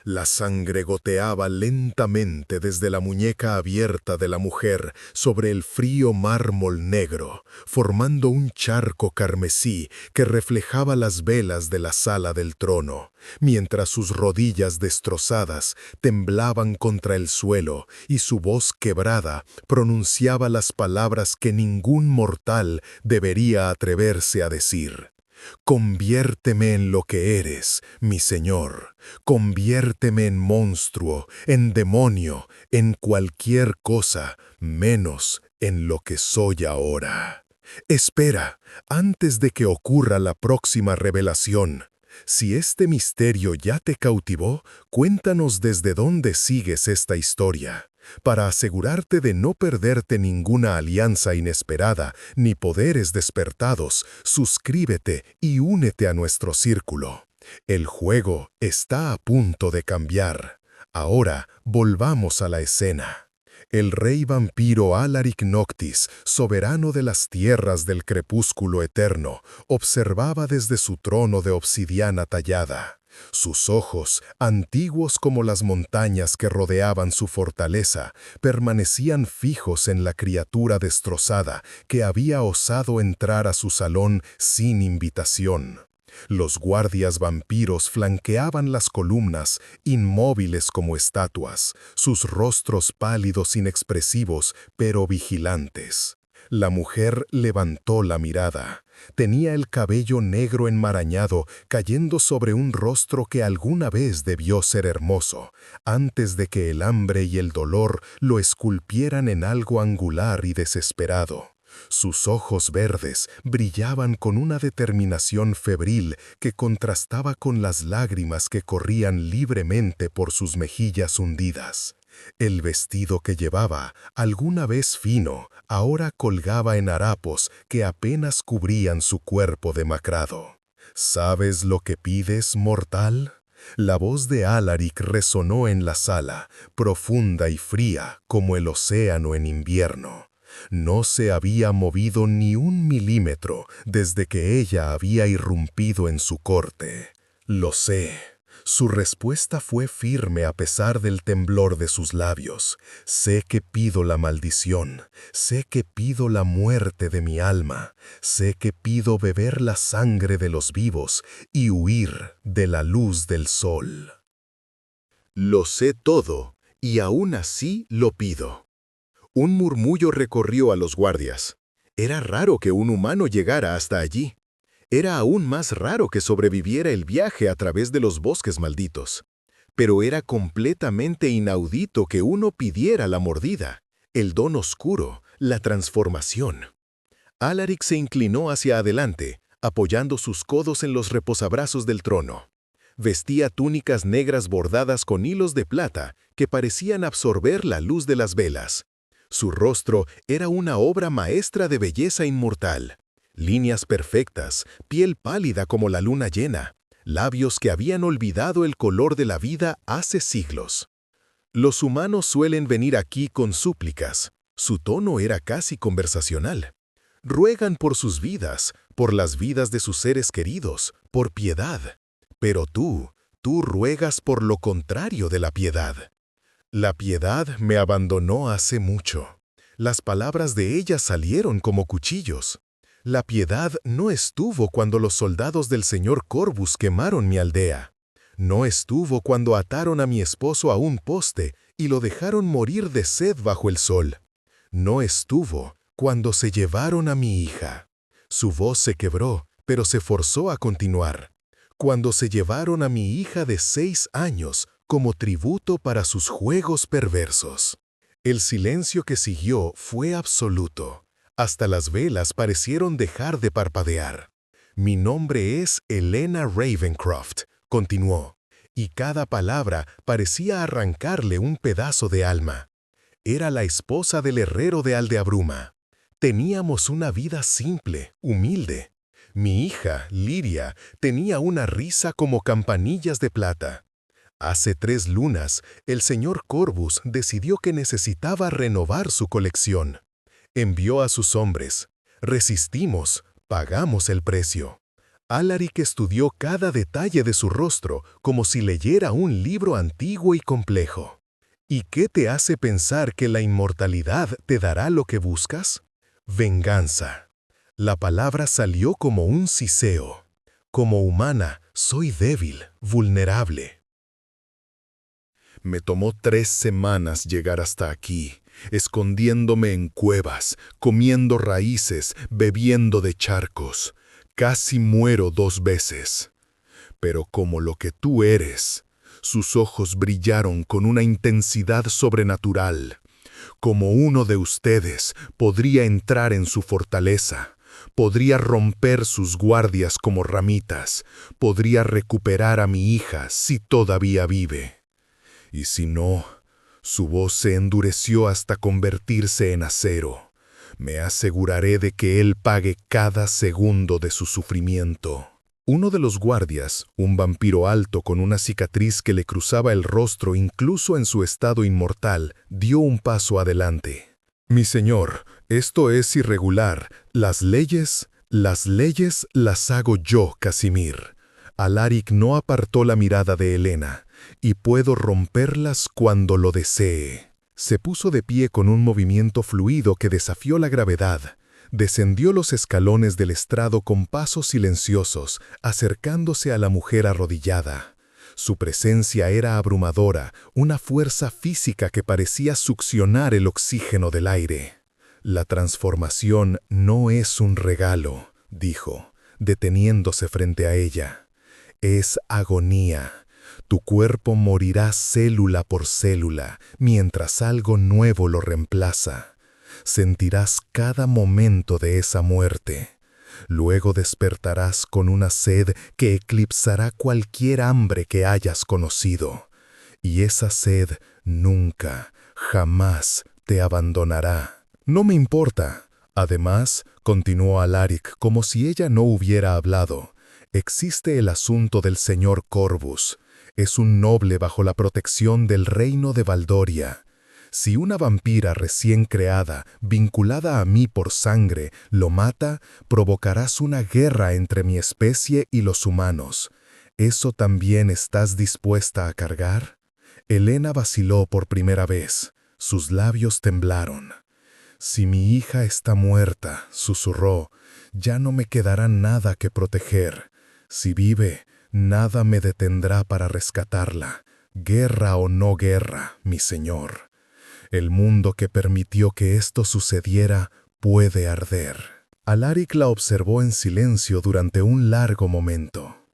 La sangre goteaba lentamente desde la muñeca abierta de la mujer sobre el frío mármol negro, formando un charco carmesí que reflejaba las velas de la sala del trono, mientras sus rodillas destrozadas temblaban contra el suelo y su voz quebrada pronunciaba las palabras que ningún mortal debería atreverse a decir. Conviérteme en lo que eres, mi Señor. Conviérteme en monstruo, en demonio, en cualquier cosa, menos en lo que soy ahora. Espera, antes de que ocurra la próxima revelación. Si este misterio ya te cautivó, cuéntanos desde dónde sigues esta historia. Para asegurarte de no perderte ninguna alianza inesperada ni poderes despertados, suscríbete y únete a nuestro círculo. El juego está a punto de cambiar. Ahora volvamos a la escena. El rey vampiro Alaric Noctis, soberano de las tierras del crepúsculo eterno, observaba desde su trono de obsidiana tallada. Sus ojos, antiguos como las montañas que rodeaban su fortaleza, permanecían fijos en la criatura destrozada que había osado entrar a su salón sin invitación. Los guardias vampiros flanqueaban las columnas, inmóviles como estatuas, sus rostros pálidos inexpresivos, pero vigilantes. La mujer levantó la mirada. Tenía el cabello negro enmarañado cayendo sobre un rostro que alguna vez debió ser hermoso, antes de que el hambre y el dolor lo esculpieran en algo angular y desesperado. Sus ojos verdes brillaban con una determinación febril que contrastaba con las lágrimas que corrían libremente por sus mejillas hundidas. El vestido que llevaba, alguna vez fino, ahora colgaba en harapos que apenas cubrían su cuerpo demacrado. ¿Sabes lo que pides, mortal? La voz de Alaric resonó en la sala, profunda y fría como el océano en invierno. No se había movido ni un milímetro desde que ella había irrumpido en su corte. Lo sé. Su respuesta fue firme a pesar del temblor de sus labios. Sé que pido la maldición, sé que pido la muerte de mi alma, sé que pido beber la sangre de los vivos y huir de la luz del sol. Lo sé todo, y aún así lo pido. Un murmullo recorrió a los guardias. Era raro que un humano llegara hasta allí. Era aún más raro que sobreviviera el viaje a través de los bosques malditos. Pero era completamente inaudito que uno pidiera la mordida, el don oscuro, la transformación. Alaric se inclinó hacia adelante, apoyando sus codos en los reposabrazos del trono. Vestía túnicas negras bordadas con hilos de plata que parecían absorber la luz de las velas. Su rostro era una obra maestra de belleza inmortal. Líneas perfectas, piel pálida como la luna llena, labios que habían olvidado el color de la vida hace siglos. Los humanos suelen venir aquí con súplicas. Su tono era casi conversacional. Ruegan por sus vidas, por las vidas de sus seres queridos, por piedad. Pero tú ruegas por lo contrario de la piedad. La piedad me abandonó hace mucho. Las palabras de ella salieron como cuchillos. La piedad no estuvo cuando los soldados del señor Corvus quemaron mi aldea. No estuvo cuando ataron a mi esposo a un poste y lo dejaron morir de sed bajo el sol. No estuvo cuando se llevaron a mi hija. Su voz se quebró, pero se forzó a continuar. Cuando se llevaron a mi hija de 6 años como tributo para sus juegos perversos. El silencio que siguió fue absoluto. Hasta las velas parecieron dejar de parpadear. Mi nombre es Helena Ravencroft, continuó, y cada palabra parecía arrancarle un pedazo de alma. Era la esposa del herrero de Aldeabruma. Teníamos una vida simple, humilde. Mi hija, Liria, tenía una risa como campanillas de plata. Hace 3 lunas, el señor Corvus decidió que necesitaba renovar su colección. Envió a sus hombres. Resistimos, pagamos el precio. Alaric estudió cada detalle de su rostro como si leyera un libro antiguo y complejo. ¿Y qué te hace pensar que la inmortalidad te dará lo que buscas? Venganza. La palabra salió como un siseo. Como humana, soy débil, vulnerable. Me tomó 3 semanas llegar hasta aquí, escondiéndome en cuevas, comiendo raíces, bebiendo de charcos. Casi muero 2 veces. Pero como lo que tú eres, sus ojos brillaron con una intensidad sobrenatural. Como uno de ustedes, podría entrar en su fortaleza, podría romper sus guardias como ramitas, podría recuperar a mi hija si todavía vive. Y si no, su voz se endureció hasta convertirse en acero. Me aseguraré de que él pague cada segundo de su sufrimiento. Uno de los guardias, un vampiro alto con una cicatriz que le cruzaba el rostro incluso en su estado inmortal, dio un paso adelante. Mi señor, esto es irregular. Las leyes las hago yo, Casimir. Alaric no apartó la mirada de Helena, y puedo romperlas cuando lo desee. Se puso de pie con un movimiento fluido que desafió la gravedad. Descendió los escalones del estrado con pasos silenciosos, acercándose a la mujer arrodillada. Su presencia era abrumadora, una fuerza física que parecía succionar el oxígeno del aire. La transformación no es un regalo, dijo, deteniéndose frente a ella. Es agonía. Tu cuerpo morirá célula por célula, mientras algo nuevo lo reemplaza. Sentirás cada momento de esa muerte. Luego despertarás con una sed que eclipsará cualquier hambre que hayas conocido. Y esa sed nunca, jamás te abandonará. No me importa. Además, continuó Alaric como si ella no hubiera hablado, existe el asunto del señor Corvus. Es un noble bajo la protección del reino de Valdoria. Si una vampira recién creada, vinculada a mí por sangre, lo mata, provocarás una guerra entre mi especie y los humanos. ¿Eso también estás dispuesta a cargar? Helena vaciló por primera vez. Sus labios temblaron. Si mi hija está muerta, susurró, ya no me quedará nada que proteger. Si vive, nada me detendrá para rescatarla. Guerra o no guerra, mi señor. El mundo que permitió que esto sucediera puede arder. Alaric la observó en silencio durante un largo momento.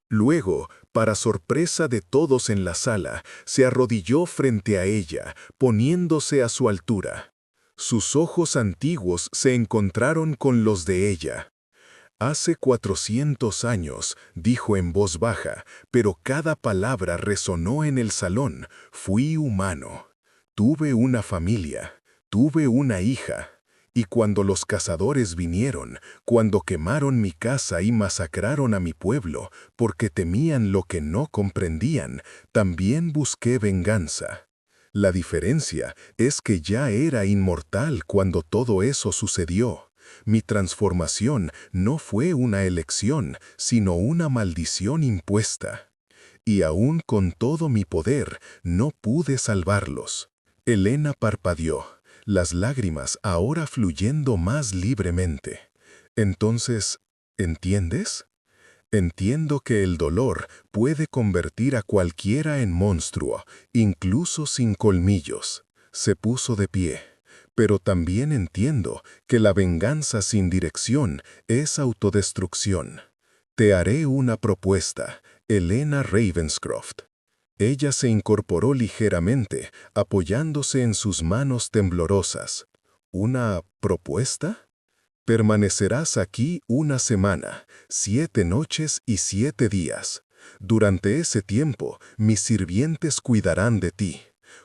Luego, para sorpresa de todos en la sala, se arrodilló frente a ella, poniéndose a su altura. Sus ojos antiguos se encontraron con los de ella. Hace 400 años, dijo en voz baja, pero cada palabra resonó en el salón. Fui humano. Tuve una familia. Tuve una hija. Y cuando los cazadores vinieron, cuando quemaron mi casa y masacraron a mi pueblo, porque temían lo que no comprendían, también busqué venganza. La diferencia es que ya era inmortal cuando todo eso sucedió. Mi transformación no fue una elección, sino una maldición impuesta. Y aún con todo mi poder, no pude salvarlos. Helena parpadeó, las lágrimas ahora fluyendo más libremente. Entonces, ¿entiendes? Entiendo que el dolor puede convertir a cualquiera en monstruo, incluso sin colmillos. Se puso de pie. Pero también entiendo que la venganza sin dirección es autodestrucción. Te haré una propuesta, Helena Ravenscroft. Ella se incorporó ligeramente, apoyándose en sus manos temblorosas. ¿Una propuesta? Permanecerás aquí una semana, 7 noches y 7 días. Durante ese tiempo, mis sirvientes cuidarán de ti.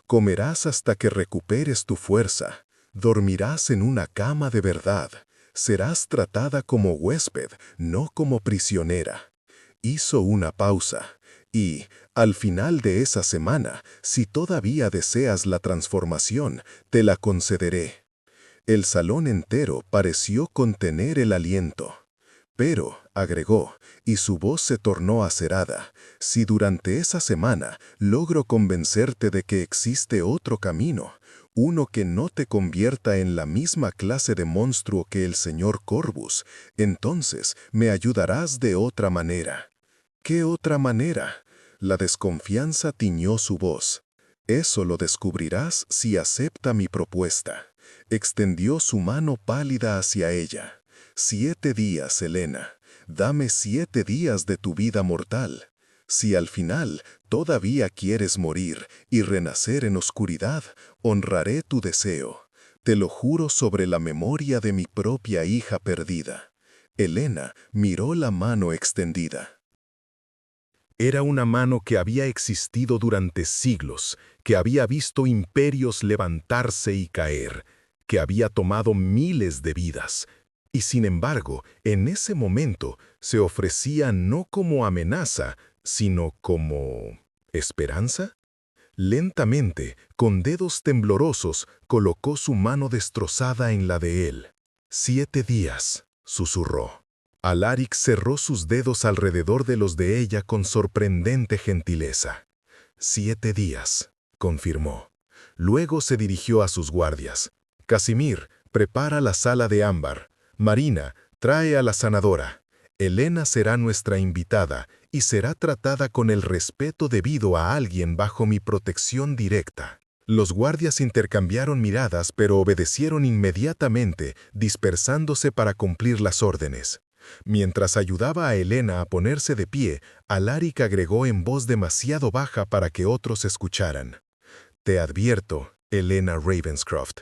Comerás hasta que recuperes tu fuerza. Dormirás en una cama de verdad. Serás tratada como huésped, no como prisionera. Hizo una pausa. Y, al final de esa semana, si todavía deseas la transformación, te la concederé. El salón entero pareció contener el aliento. Pero, agregó, y su voz se tornó acerada, si durante esa semana logro convencerte de que existe otro camino, uno que no te convierta en la misma clase de monstruo que el señor Corvus, entonces me ayudarás de otra manera. ¿Qué otra manera? La desconfianza tiñó su voz. Eso lo descubrirás si acepta mi propuesta. Extendió su mano pálida hacia ella. 7 días, Helena. Dame 7 días de tu vida mortal. Si al final todavía quieres morir y renacer en oscuridad, honraré tu deseo. Te lo juro sobre la memoria de mi propia hija perdida. Helena miró la mano extendida. Era una mano que había existido durante siglos, que había visto imperios levantarse y caer, que había tomado miles de vidas. Y sin embargo, en ese momento se ofrecía no como amenaza, sino como ¿esperanza? Lentamente, con dedos temblorosos, colocó su mano destrozada en la de él. 7 días, susurró. Alaric cerró sus dedos alrededor de los de ella con sorprendente gentileza. 7 días, confirmó. Luego se dirigió a sus guardias. Casimir, prepara la sala de ámbar. Marina, trae a la sanadora. Helena será nuestra invitada y será tratada con el respeto debido a alguien bajo mi protección directa. Los guardias intercambiaron miradas, pero obedecieron inmediatamente, dispersándose para cumplir las órdenes. Mientras ayudaba a Helena a ponerse de pie, Alaric agregó en voz demasiado baja para que otros escucharan. Te advierto, Helena Ravenscroft,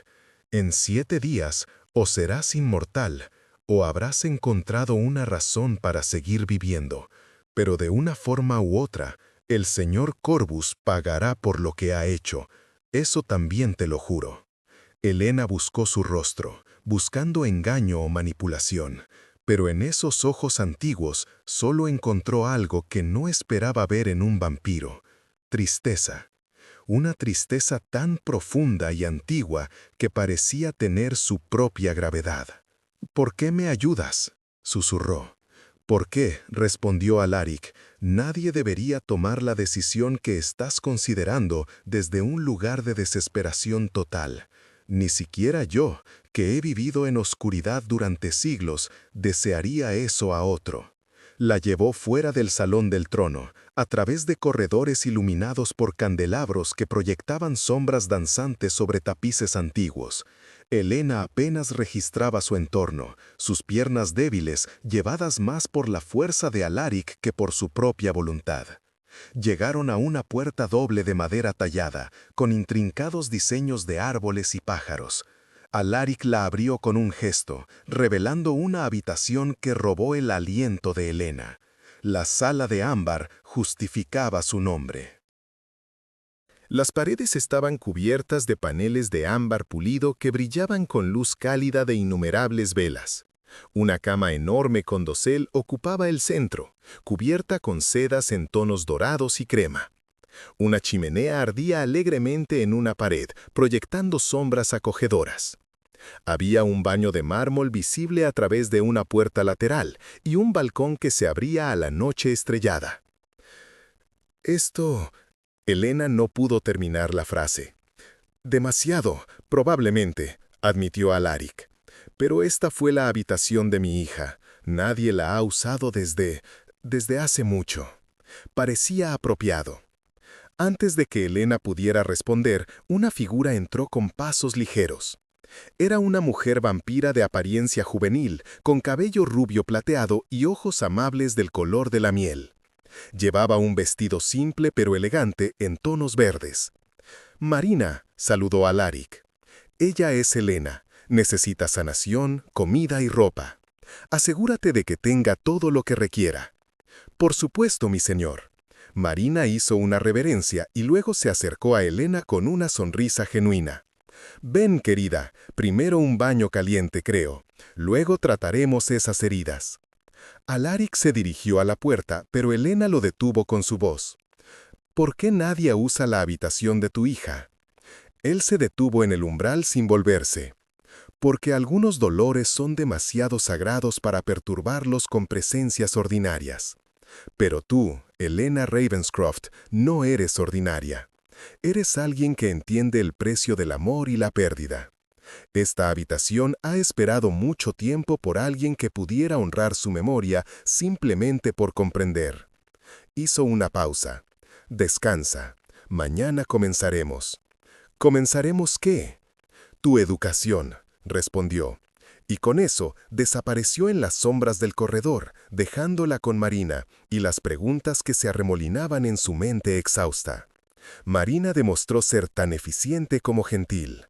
en 7 días o serás inmortal, o habrás encontrado una razón para seguir viviendo, pero de una forma u otra, el señor Corvus pagará por lo que ha hecho. Eso también te lo juro. Helena buscó su rostro, buscando engaño o manipulación, pero en esos ojos antiguos solo encontró algo que no esperaba ver en un vampiro: tristeza. Una tristeza tan profunda y antigua que parecía tener su propia gravedad. ¿Por qué me ayudas?, susurró. ¿Por qué?, respondió Alaric. Nadie debería tomar la decisión que estás considerando desde un lugar de desesperación total. Ni siquiera yo, que he vivido en oscuridad durante siglos, desearía eso a otro. La llevó fuera del salón del trono, a través de corredores iluminados por candelabros que proyectaban sombras danzantes sobre tapices antiguos. Helena apenas registraba su entorno, sus piernas débiles, llevadas más por la fuerza de Alaric que por su propia voluntad. Llegaron a una puerta doble de madera tallada, con intrincados diseños de árboles y pájaros. Alaric la abrió con un gesto, revelando una habitación que robó el aliento de Helena. La sala de ámbar justificaba su nombre. Las paredes estaban cubiertas de paneles de ámbar pulido que brillaban con luz cálida de innumerables velas. Una cama enorme con dosel ocupaba el centro, cubierta con sedas en tonos dorados y crema. Una chimenea ardía alegremente en una pared, proyectando sombras acogedoras. Había un baño de mármol visible a través de una puerta lateral y un balcón que se abría a la noche estrellada. Esto... Helena no pudo terminar la frase. Demasiado, probablemente, admitió Alaric. Pero esta fue la habitación de mi hija. Nadie la ha usado desde hace mucho. Parecía apropiado. Antes de que Helena pudiera responder, una figura entró con pasos ligeros. Era una mujer vampira de apariencia juvenil, con cabello rubio plateado y ojos amables del color de la miel. Llevaba un vestido simple pero elegante en tonos verdes. Marina, saludó Alaric. Ella es Helena. Necesita sanación, comida y ropa. Asegúrate de que tenga todo lo que requiera. Por supuesto, mi señor. Marina hizo una reverencia y luego se acercó a Helena con una sonrisa genuina. Ven, querida, primero un baño caliente, creo. Luego trataremos esas heridas. Alaric se dirigió a la puerta, pero Helena lo detuvo con su voz. ¿Por qué nadie usa la habitación de tu hija? Él se detuvo en el umbral sin volverse. porque algunos dolores son demasiado sagrados para perturbarlos con presencias ordinarias. Pero tú, Helena Ravenscroft, no eres ordinaria. Eres alguien que entiende el precio del amor y la pérdida. Esta habitación ha esperado mucho tiempo por alguien que pudiera honrar su memoria simplemente por comprender. Hizo una pausa. Descansa. Mañana comenzaremos. ¿Comenzaremos qué? Tu educación, respondió. Y con eso desapareció en las sombras del corredor, dejándola con Marina y las preguntas que se arremolinaban en su mente exhausta. Marina demostró ser tan eficiente como gentil.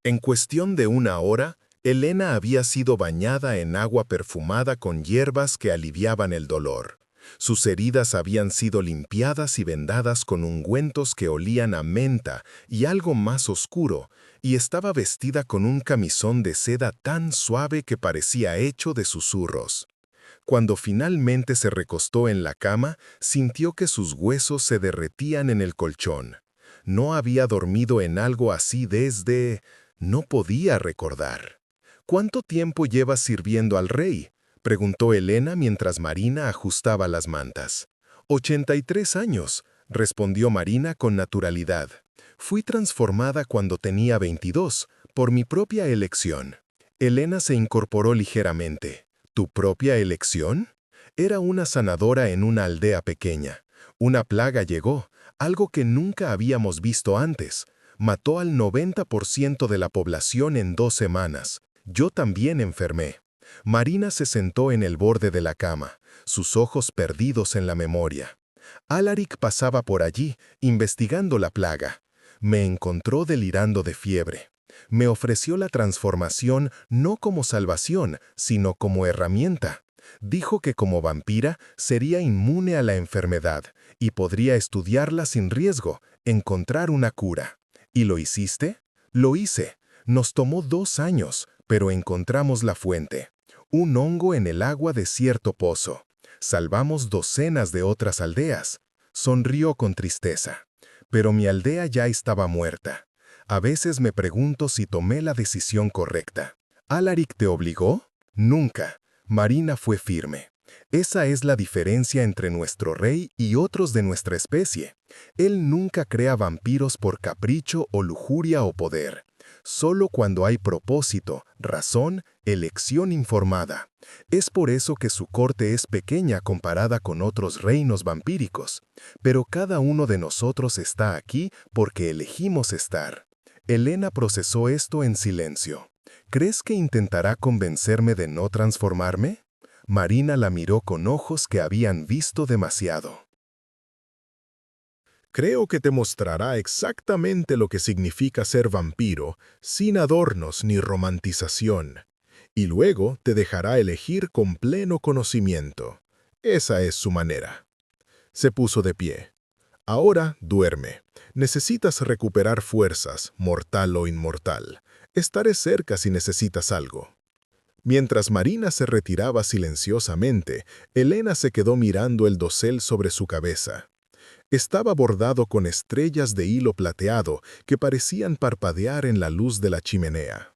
En cuestión de una hora, Helena había sido bañada en agua perfumada con hierbas que aliviaban el dolor. Sus heridas habían sido limpiadas y vendadas con ungüentos que olían a menta y algo más oscuro, y estaba vestida con un camisón de seda tan suave que parecía hecho de susurros. Cuando finalmente se recostó en la cama, sintió que sus huesos se derretían en el colchón. No había dormido en algo así desde... No podía recordar. ¿Cuánto tiempo llevas sirviendo al rey?, preguntó Helena mientras Marina ajustaba las mantas. 83 años, respondió Marina con naturalidad. Fui transformada cuando tenía 22, por mi propia elección. Helena se incorporó ligeramente. ¿Tu propia elección? Era una sanadora en una aldea pequeña. Una plaga llegó, algo que nunca habíamos visto antes. Mató al 90% de la población en 2 semanas. Yo también enfermé. Marina se sentó en el borde de la cama, sus ojos perdidos en la memoria. Alaric pasaba por allí, investigando la plaga. Me encontró delirando de fiebre. Me ofreció la transformación no como salvación, sino como herramienta. Dijo que como vampira sería inmune a la enfermedad y podría estudiarla sin riesgo, encontrar una cura. ¿Y lo hiciste? Lo hice. Nos tomó 2 años, pero encontramos la fuente. Un hongo en el agua de cierto pozo. Salvamos docenas de otras aldeas. Sonrió con tristeza. Pero mi aldea ya estaba muerta. A veces me pregunto si tomé la decisión correcta. ¿Alaric te obligó? Nunca. Marina fue firme. Esa es la diferencia entre nuestro rey y otros de nuestra especie. Él nunca crea vampiros por capricho o lujuria o poder. Solo cuando hay propósito, razón, elección informada. Es por eso que su corte es pequeña comparada con otros reinos vampíricos. Pero cada uno de nosotros está aquí porque elegimos estar. Helena procesó esto en silencio. ¿Crees que intentará convencerme de no transformarme? Marina la miró con ojos que habían visto demasiado. Creo que te mostrará exactamente lo que significa ser vampiro, sin adornos ni romantización. Y luego te dejará elegir con pleno conocimiento. Esa es su manera. Se puso de pie. Ahora duerme. Necesitas recuperar fuerzas, mortal o inmortal. Estaré cerca si necesitas algo. Mientras Marina se retiraba silenciosamente, Helena se quedó mirando el dosel sobre su cabeza. Estaba bordado con estrellas de hilo plateado que parecían parpadear en la luz de la chimenea.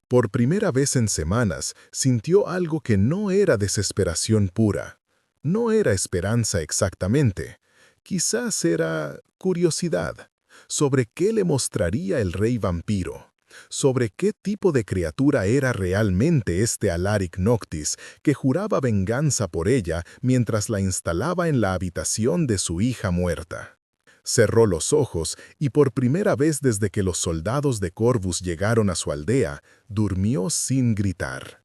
Por primera vez en semanas, sintió algo que no era desesperación pura. No era esperanza exactamente. Quizás era curiosidad. ¿Sobre qué le mostraría el rey vampiro? ¿Sobre qué tipo de criatura era realmente este Alaric Noctis que juraba venganza por ella mientras la instalaba en la habitación de su hija muerta? Cerró los ojos y por primera vez desde que los soldados de Corvus llegaron a su aldea, durmió sin gritar.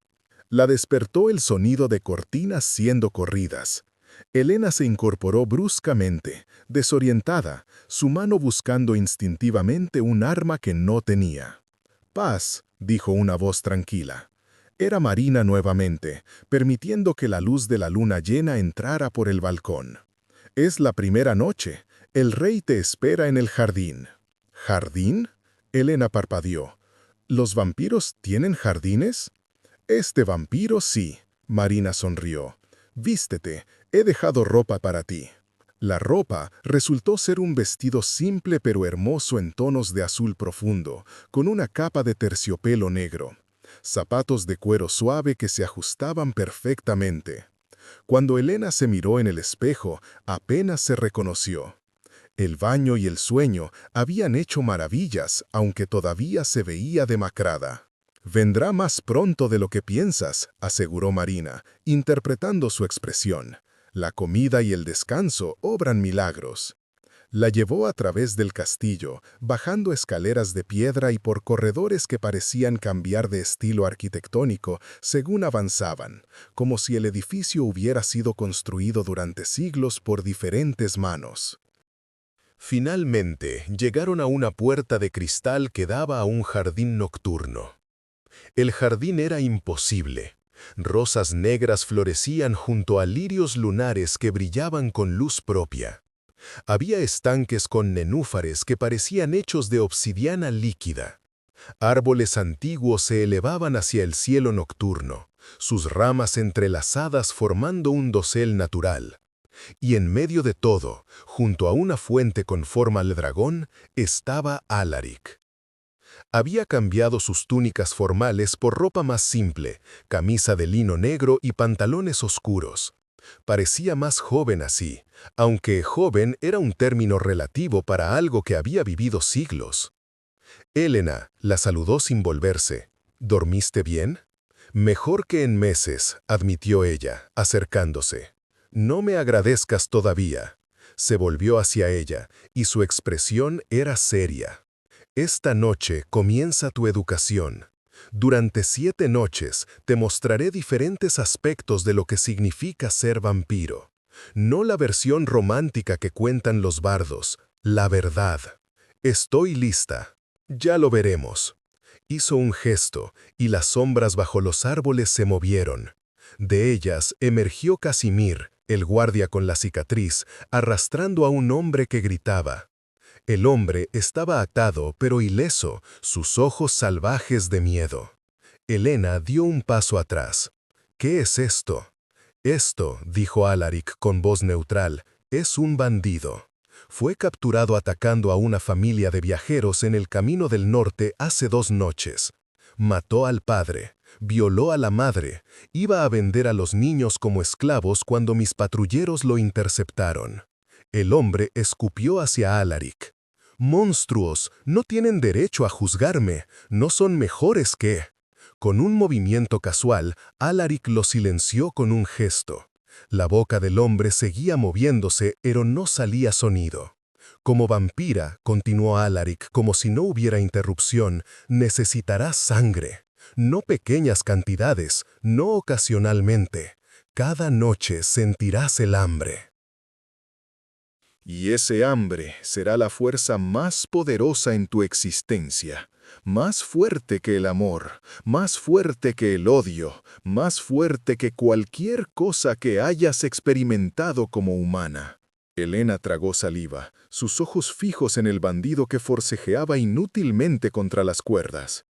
La despertó el sonido de cortinas siendo corridas. Helena se incorporó bruscamente, desorientada, su mano buscando instintivamente un arma que no tenía. «Paz», dijo una voz tranquila. Era Marina nuevamente, permitiendo que la luz de la luna llena entrara por el balcón. «Es la primera noche. El rey te espera en el jardín». «¿Jardín?», Helena parpadeó. «¿Los vampiros tienen jardines?» «Este vampiro sí», Marina sonrió. «Vístete, he dejado ropa para ti». La ropa resultó ser un vestido simple pero hermoso en tonos de azul profundo, con una capa de terciopelo negro. Zapatos de cuero suave que se ajustaban perfectamente. Cuando Elena se miró en el espejo, apenas se reconoció. El baño y el sueño habían hecho maravillas, aunque todavía se veía demacrada. «Vendrá más pronto de lo que piensas», aseguró Marina, interpretando su expresión. «La comida y el descanso obran milagros». La llevó a través del castillo, bajando escaleras de piedra y por corredores que parecían cambiar de estilo arquitectónico según avanzaban, como si el edificio hubiera sido construido durante siglos por diferentes manos. Finalmente, llegaron a una puerta de cristal que daba a un jardín nocturno. El jardín era imposible. Rosas negras florecían junto a lirios lunares que brillaban con luz propia. Había estanques con nenúfares que parecían hechos de obsidiana líquida. Árboles antiguos se elevaban hacia el cielo nocturno, sus ramas entrelazadas formando un dosel natural. Y en medio de todo, junto a una fuente con forma de dragón, estaba Alaric. Había cambiado sus túnicas formales por ropa más simple, camisa de lino negro y pantalones oscuros. Parecía más joven así, aunque joven era un término relativo para algo que había vivido siglos. Elena la saludó sin volverse. «¿Dormiste bien?» «Mejor que en meses», admitió ella, acercándose. «No me agradezcas todavía». Se volvió hacia ella, y su expresión era seria. «Esta noche comienza tu educación. Durante 7 noches te mostraré diferentes aspectos de lo que significa ser vampiro. No la versión romántica que cuentan los bardos, la verdad. Estoy lista. Ya lo veremos». Hizo un gesto, y las sombras bajo los árboles se movieron. De ellas emergió Casimir, el guardia con la cicatriz, arrastrando a un hombre que gritaba. El hombre estaba atado pero ileso, sus ojos salvajes de miedo. Elena dio un paso atrás. «¿Qué es esto?» «Esto», dijo Alaric con voz neutral, «es un bandido. Fue capturado atacando a una familia de viajeros en el Camino del Norte hace 2 noches. Mató al padre, violó a la madre, iba a vender a los niños como esclavos cuando mis patrulleros lo interceptaron». El hombre escupió hacia Alaric. «Monstruos, no tienen derecho a juzgarme, no son mejores que...» Con un movimiento casual, Alaric lo silenció con un gesto. La boca del hombre seguía moviéndose, pero no salía sonido. «Como vampira», continuó Alaric como si no hubiera interrupción, «necesitarás sangre. No pequeñas cantidades, no ocasionalmente. Cada noche sentirás el hambre. Y ese hambre será la fuerza más poderosa en tu existencia, más fuerte que el amor, más fuerte que el odio, más fuerte que cualquier cosa que hayas experimentado como humana». Elena tragó saliva, sus ojos fijos en el bandido que forcejeaba inútilmente contra las cuerdas.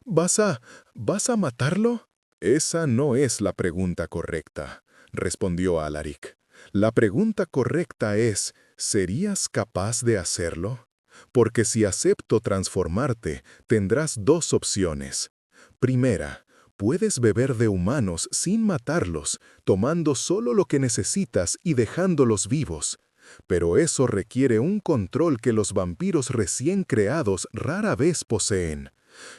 ¿Vas a matarlo? Esa no es la pregunta correcta, respondió Alaric. La pregunta correcta es, ¿serías capaz de hacerlo? Porque si acepto transformarte, tendrás 2 opciones. Primera, puedes beber de humanos sin matarlos, tomando solo lo que necesitas y dejándolos vivos. Pero eso requiere un control que los vampiros recién creados rara vez poseen.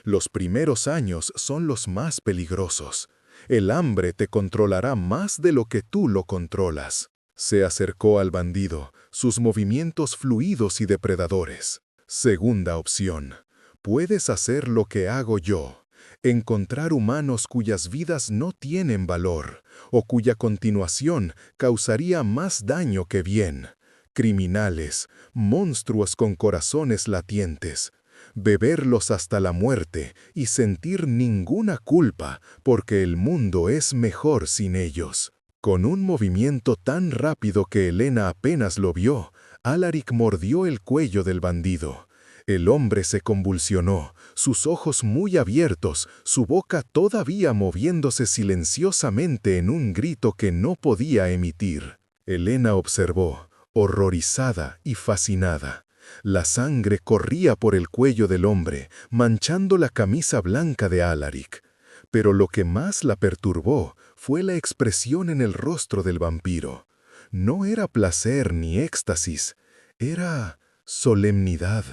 Los primeros años son los más peligrosos. El hambre te controlará más de lo que tú lo controlas. Se acercó al bandido, sus movimientos fluidos y depredadores. Segunda opción. Puedes hacer lo que hago yo. Encontrar humanos cuyas vidas no tienen valor, o cuya continuación causaría más daño que bien. Criminales, monstruos con corazones latientes. Beberlos hasta la muerte y sentir ninguna culpa porque el mundo es mejor sin ellos. Con un movimiento tan rápido que Elena apenas lo vio, Alaric mordió el cuello del bandido. El hombre se convulsionó, sus ojos muy abiertos, su boca todavía moviéndose silenciosamente en un grito que no podía emitir. Elena observó horrorizada y fascinada. La sangre corría por el cuello del hombre, manchando la camisa blanca de Alaric. Pero lo que más la perturbó fue la expresión en el rostro del vampiro. No era placer ni éxtasis, era solemnidad,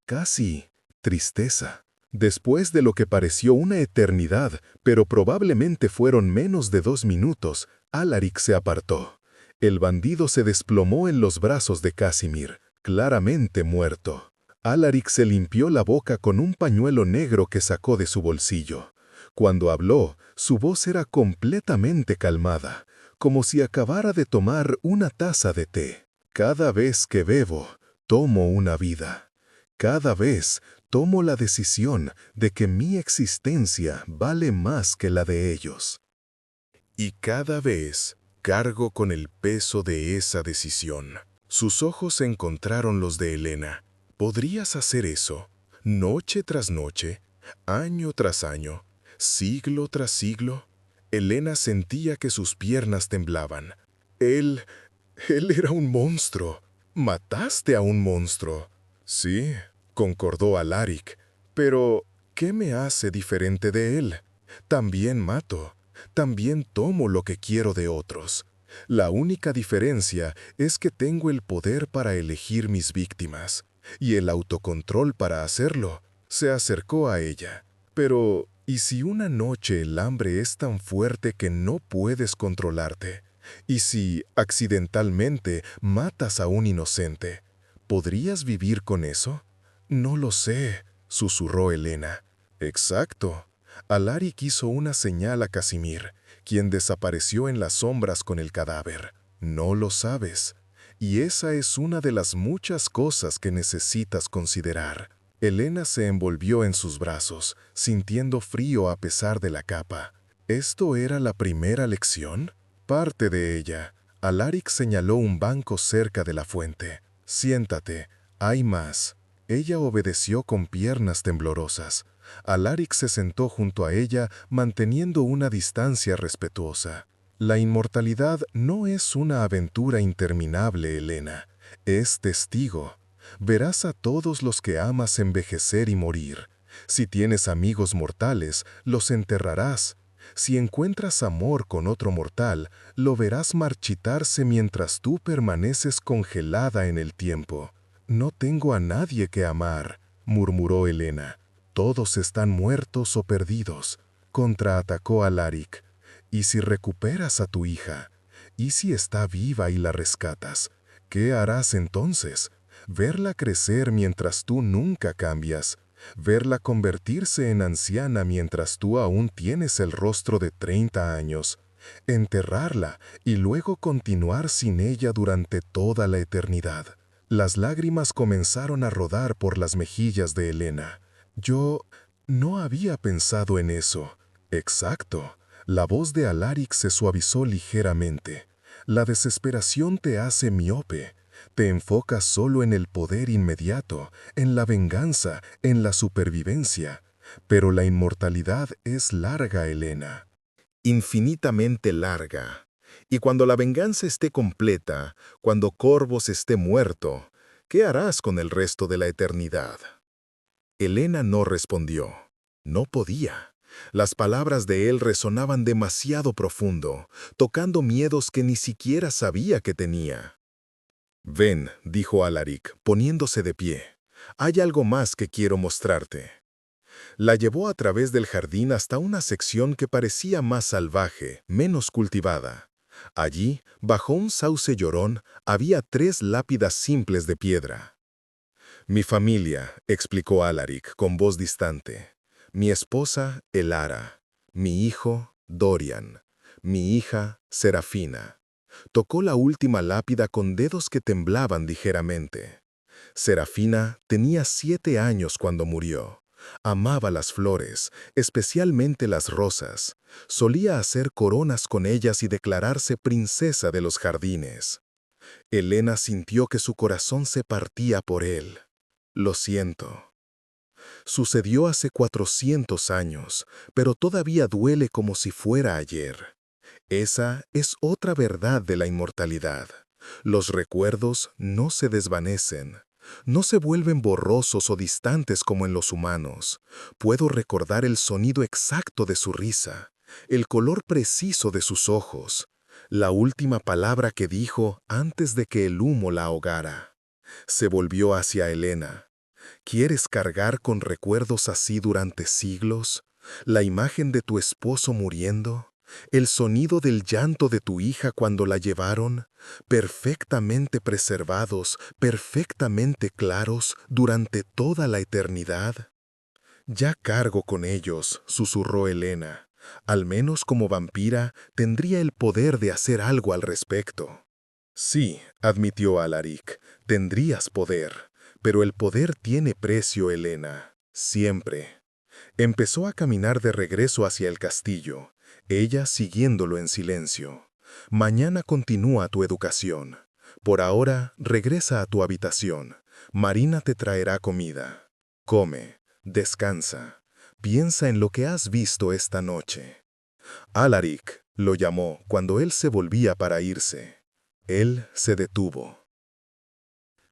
casi tristeza. Después de lo que pareció una eternidad, pero probablemente fueron menos de 2 minutos, Alaric se apartó. El bandido se desplomó en los brazos de Casimir, claramente muerto. Alaric se limpió la boca con un pañuelo negro que sacó de su bolsillo. Cuando habló, su voz era completamente calmada, como si acabara de tomar una taza de té. Cada vez que bebo, tomo una vida. Cada vez tomo la decisión de que mi existencia vale más que la de ellos. Y cada vez cargo con el peso de esa decisión. Sus ojos encontraron los de Elena. ¿Podrías hacer eso? Noche tras noche, año tras año, siglo tras siglo. Elena sentía que sus piernas temblaban. Él era un monstruo. Mataste a un monstruo. Sí, concordó Alaric. Pero, ¿qué me hace diferente de él? También mato. También tomo lo que quiero de otros. La única diferencia es que tengo el poder para elegir mis víctimas, y el autocontrol para hacerlo. Se acercó a ella. Pero, ¿y si una noche el hambre es tan fuerte que no puedes controlarte? ¿Y si, accidentalmente, matas a un inocente? ¿Podrías vivir con eso? No lo sé, susurró Elena. Exacto. Alaric hizo una señal a Casimir, quien desapareció en las sombras con el cadáver. No lo sabes. Y esa es una de las muchas cosas que necesitas considerar. Elena se envolvió en sus brazos, sintiendo frío a pesar de la capa. ¿Esto era la primera lección? Parte de ella. Alaric señaló un banco cerca de la fuente. Siéntate, hay más. Ella obedeció con piernas temblorosas. Alaric se sentó junto a ella, manteniendo una distancia respetuosa. La inmortalidad no es una aventura interminable, Elena. Es testigo. Verás a todos los que amas envejecer y morir. Si tienes amigos mortales, los enterrarás. Si encuentras amor con otro mortal, lo verás marchitarse mientras tú permaneces congelada en el tiempo. No tengo a nadie que amar, murmuró Elena. Todos están muertos o perdidos. Contraatacó Alaric. ¿Y si recuperas a tu hija? ¿Y si está viva y la rescatas? ¿Qué harás entonces? Verla crecer mientras tú nunca cambias. Verla convertirse en anciana mientras tú aún tienes el rostro de 30 años. Enterrarla y luego continuar sin ella durante toda la eternidad. Las lágrimas comenzaron a rodar por las mejillas de Elena. Yo no había pensado en eso. Exacto. La voz de Alaric se suavizó ligeramente. La desesperación te hace miope. Te enfocas solo en el poder inmediato, en la venganza, en la supervivencia. Pero la inmortalidad es larga, Elena. Infinitamente larga. Y cuando la venganza esté completa, cuando Corvus esté muerto, ¿qué harás con el resto de la eternidad? Elena no respondió. No podía. Las palabras de él resonaban demasiado profundo, tocando miedos que ni siquiera sabía que tenía. Ven, dijo Alaric, poniéndose de pie. Hay algo más que quiero mostrarte. La llevó a través del jardín hasta una sección que parecía más salvaje, menos cultivada. Allí, bajo un sauce llorón, había 3 lápidas simples de piedra. Mi familia, explicó Alaric con voz distante. Mi esposa, Elara. Mi hijo, Dorian. Mi hija, Serafina. Tocó la última lápida con dedos que temblaban ligeramente. Serafina tenía 7 años cuando murió. Amaba las flores, especialmente las rosas. Solía hacer coronas con ellas y declararse princesa de los jardines. Elena sintió que su corazón se partía por él. Lo siento. Sucedió hace 400 años, pero todavía duele como si fuera ayer. Esa es otra verdad de la inmortalidad. Los recuerdos no se desvanecen. No se vuelven borrosos o distantes como en los humanos. Puedo recordar el sonido exacto de su risa, el color preciso de sus ojos, la última palabra que dijo antes de que el humo la ahogara. Se volvió hacia Elena. ¿Quieres cargar con recuerdos así durante siglos? ¿La imagen de tu esposo muriendo? ¿El sonido del llanto de tu hija cuando la llevaron? Perfectamente preservados, perfectamente claros durante toda la eternidad. Ya cargo con ellos, susurró Elena. Al menos como vampira tendría el poder de hacer algo al respecto. Sí, admitió Alaric, tendrías poder, pero el poder tiene precio, Elena, siempre. Empezó a caminar de regreso hacia el castillo, ella siguiéndolo en silencio. Mañana continúa tu educación. Por ahora, regresa a tu habitación. Marina te traerá comida. Come, descansa, piensa en lo que has visto esta noche. Alaric lo llamó cuando él se volvía para irse. Él se detuvo.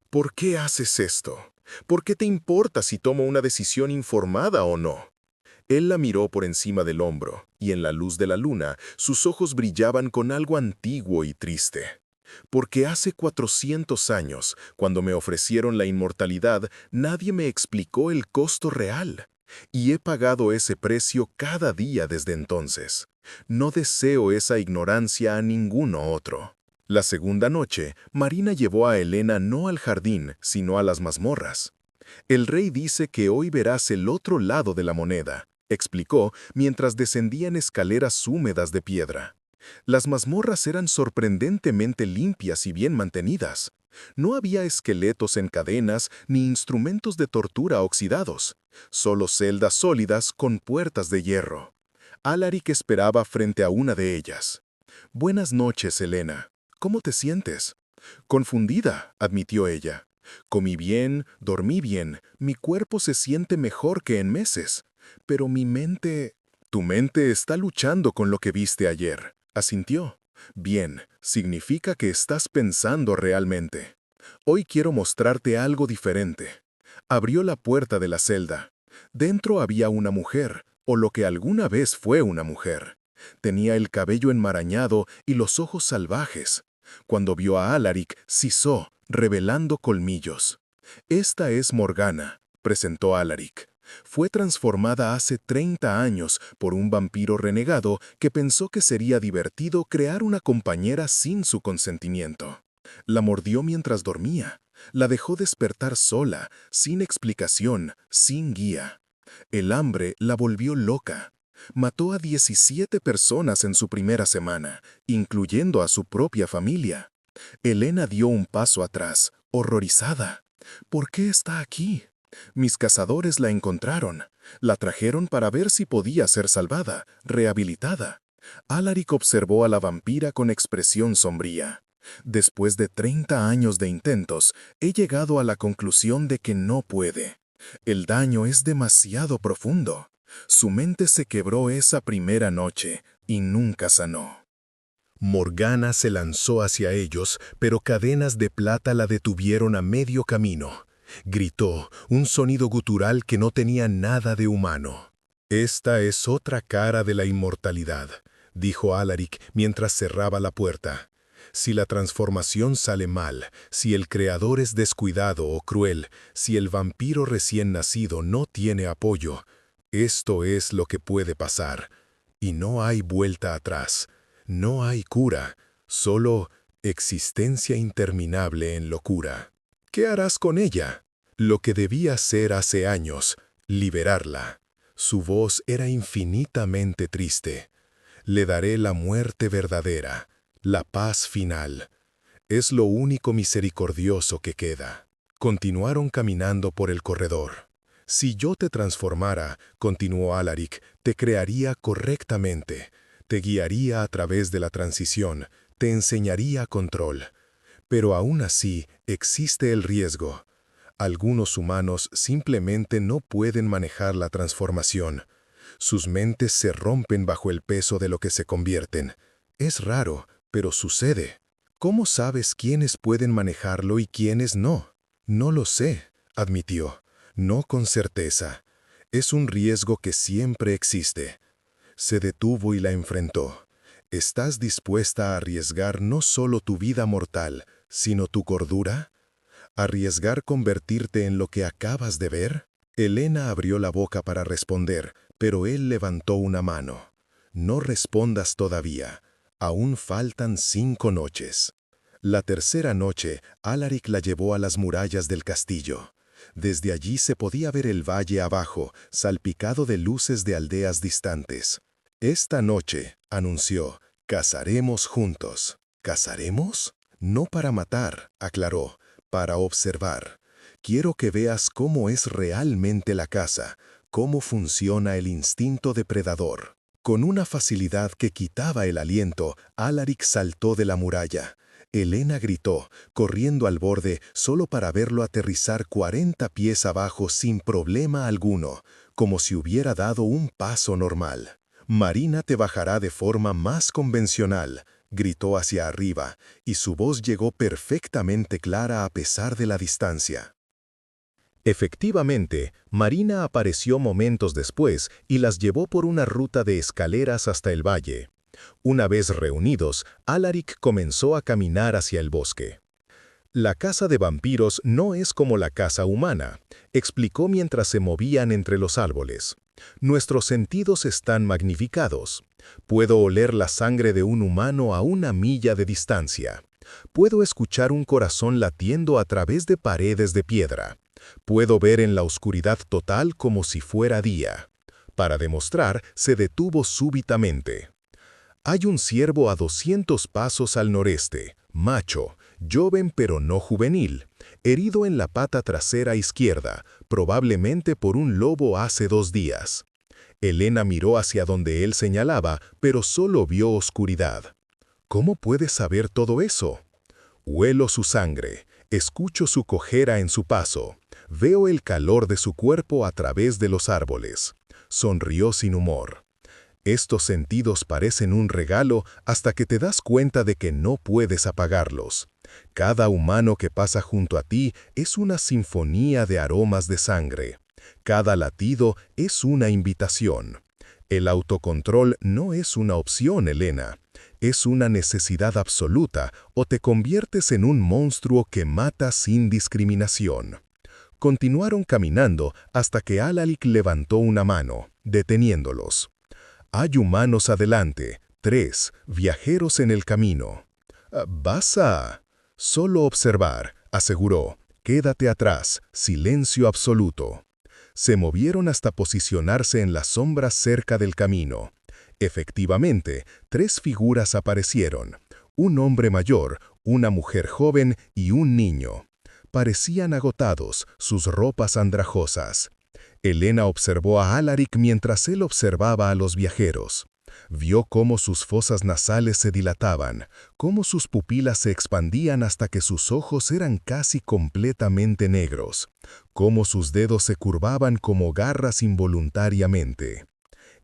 ¿Por qué haces esto? ¿Por qué te importa si tomo una decisión informada o no? Él la miró por encima del hombro, y en la luz de la luna, sus ojos brillaban con algo antiguo y triste. Porque hace 400 años, cuando me ofrecieron la inmortalidad, nadie me explicó el costo real. Y he pagado ese precio cada día desde entonces. No deseo esa ignorancia a ninguno otro. La segunda noche, Marina llevó a Elena no al jardín, sino a las mazmorras. El rey dice que hoy verás el otro lado de la moneda, explicó mientras descendían escaleras húmedas de piedra. Las mazmorras eran sorprendentemente limpias y bien mantenidas. No había esqueletos en cadenas ni instrumentos de tortura oxidados, solo celdas sólidas con puertas de hierro. Alaric esperaba frente a una de ellas. «Buenas noches, Elena. ¿Cómo te sientes?» «Confundida», admitió ella. «Comí bien, dormí bien, mi cuerpo se siente mejor que en meses. Pero mi mente...» «Tu mente está luchando con lo que viste ayer», asintió. «Bien, significa que estás pensando realmente. Hoy quiero mostrarte algo diferente». Abrió la puerta de la celda. Dentro había una mujer, o lo que alguna vez fue una mujer. Tenía el cabello enmarañado y los ojos salvajes. Cuando vio a Alaric, sisó, revelando colmillos. «Esta es Morgana», presentó Alaric. «Fue transformada hace 30 años por un vampiro renegado que pensó que sería divertido crear una compañera sin su consentimiento. La mordió mientras dormía. La dejó despertar sola, sin explicación, sin guía. El hambre la volvió loca. Mató a 17 personas en su primera semana, incluyendo a su propia familia». Elena dio un paso atrás, horrorizada. «¿Por qué está aquí? Mis cazadores la encontraron. La trajeron para ver si podía ser salvada, rehabilitada». Alaric observó a la vampira con expresión sombría. «Después de 30 años de intentos, he llegado a la conclusión de que no puede. El daño es demasiado profundo. Su mente se quebró esa primera noche y nunca sanó». Morgana se lanzó hacia ellos, pero cadenas de plata la detuvieron a medio camino. Gritó, un sonido gutural que no tenía nada de humano. «Esta es otra cara de la inmortalidad», dijo Alaric mientras cerraba la puerta. «Si la transformación sale mal, si el creador es descuidado o cruel, si el vampiro recién nacido no tiene apoyo, esto es lo que puede pasar. Y no hay vuelta atrás. No hay cura, solo existencia interminable en locura. ¿Qué harás con ella? Lo que debía hacer hace años, liberarla». Su voz era infinitamente triste. «Le daré la muerte verdadera, la paz final. Es lo único misericordioso que queda». Continuaron caminando por el corredor. «Si yo te transformara», continuó Alaric, «te crearía correctamente. Te guiaría a través de la transición, te enseñaría control. Pero aún así existe el riesgo. Algunos humanos simplemente no pueden manejar la transformación. Sus mentes se rompen bajo el peso de lo que se convierten. Es raro, pero sucede. ¿Cómo sabes quiénes pueden manejarlo y quiénes no? No lo sé, admitió. No con certeza. Es un riesgo que siempre existe. Se detuvo y la enfrentó. ¿Estás dispuesta a arriesgar no solo tu vida mortal, sino tu cordura? ¿Arriesgar convertirte en lo que acabas de ver? Elena abrió la boca para responder, pero él levantó una mano. No respondas todavía. Aún faltan 5 noches. La tercera noche, Alaric la llevó a las murallas del castillo. Desde allí se podía ver el valle abajo, salpicado de luces de aldeas distantes. Esta noche, anunció, cazaremos juntos. ¿Cazaremos? No para matar, aclaró, para observar. Quiero que veas cómo es realmente la caza, cómo funciona el instinto depredador. Con una facilidad que quitaba el aliento, Alaric saltó de la muralla. Elena gritó, corriendo al borde solo para verlo aterrizar 40 pies abajo sin problema alguno, como si hubiera dado un paso normal. «Marina te bajará de forma más convencional», gritó hacia arriba, y su voz llegó perfectamente clara a pesar de la distancia. Efectivamente, Marina apareció momentos después y las llevó por una ruta de escaleras hasta el valle. Una vez reunidos, Alaric comenzó a caminar hacia el bosque. «La caza de vampiros no es como la caza humana», explicó mientras se movían entre los árboles. «Nuestros sentidos están magnificados. Puedo oler la sangre de un humano a 1 milla de distancia. Puedo escuchar un corazón latiendo a través de paredes de piedra. Puedo ver en la oscuridad total como si fuera día». Para demostrar, se detuvo súbitamente. «Hay un ciervo a 200 pasos al noreste, macho, joven pero no juvenil, herido en la pata trasera izquierda, probablemente por un lobo hace 2 días». Elena miró hacia donde él señalaba, pero solo vio oscuridad. «¿Cómo puedes saber todo eso?» «Huelo su sangre, escucho su cojera en su paso, veo el calor de su cuerpo a través de los árboles». Sonrió sin humor. «Estos sentidos parecen un regalo hasta que te das cuenta de que no puedes apagarlos. Cada humano que pasa junto a ti es una sinfonía de aromas de sangre. Cada latido es una invitación. El autocontrol no es una opción, Elena. Es una necesidad absoluta o te conviertes en un monstruo que mata sin discriminación». Continuaron caminando hasta que Alaric levantó una mano, deteniéndolos. «Hay humanos adelante, 3, viajeros en el camino». «¿Vas a...?» «Solo observar», aseguró. «Quédate atrás, silencio absoluto». Se movieron hasta posicionarse en las sombras cerca del camino. Efectivamente, 3 figuras aparecieron. Un hombre mayor, una mujer joven y un niño. Parecían agotados, sus ropas andrajosas. Elena observó a Alaric mientras él observaba a los viajeros. Vio cómo sus fosas nasales se dilataban, cómo sus pupilas se expandían hasta que sus ojos eran casi completamente negros, cómo sus dedos se curvaban como garras involuntariamente.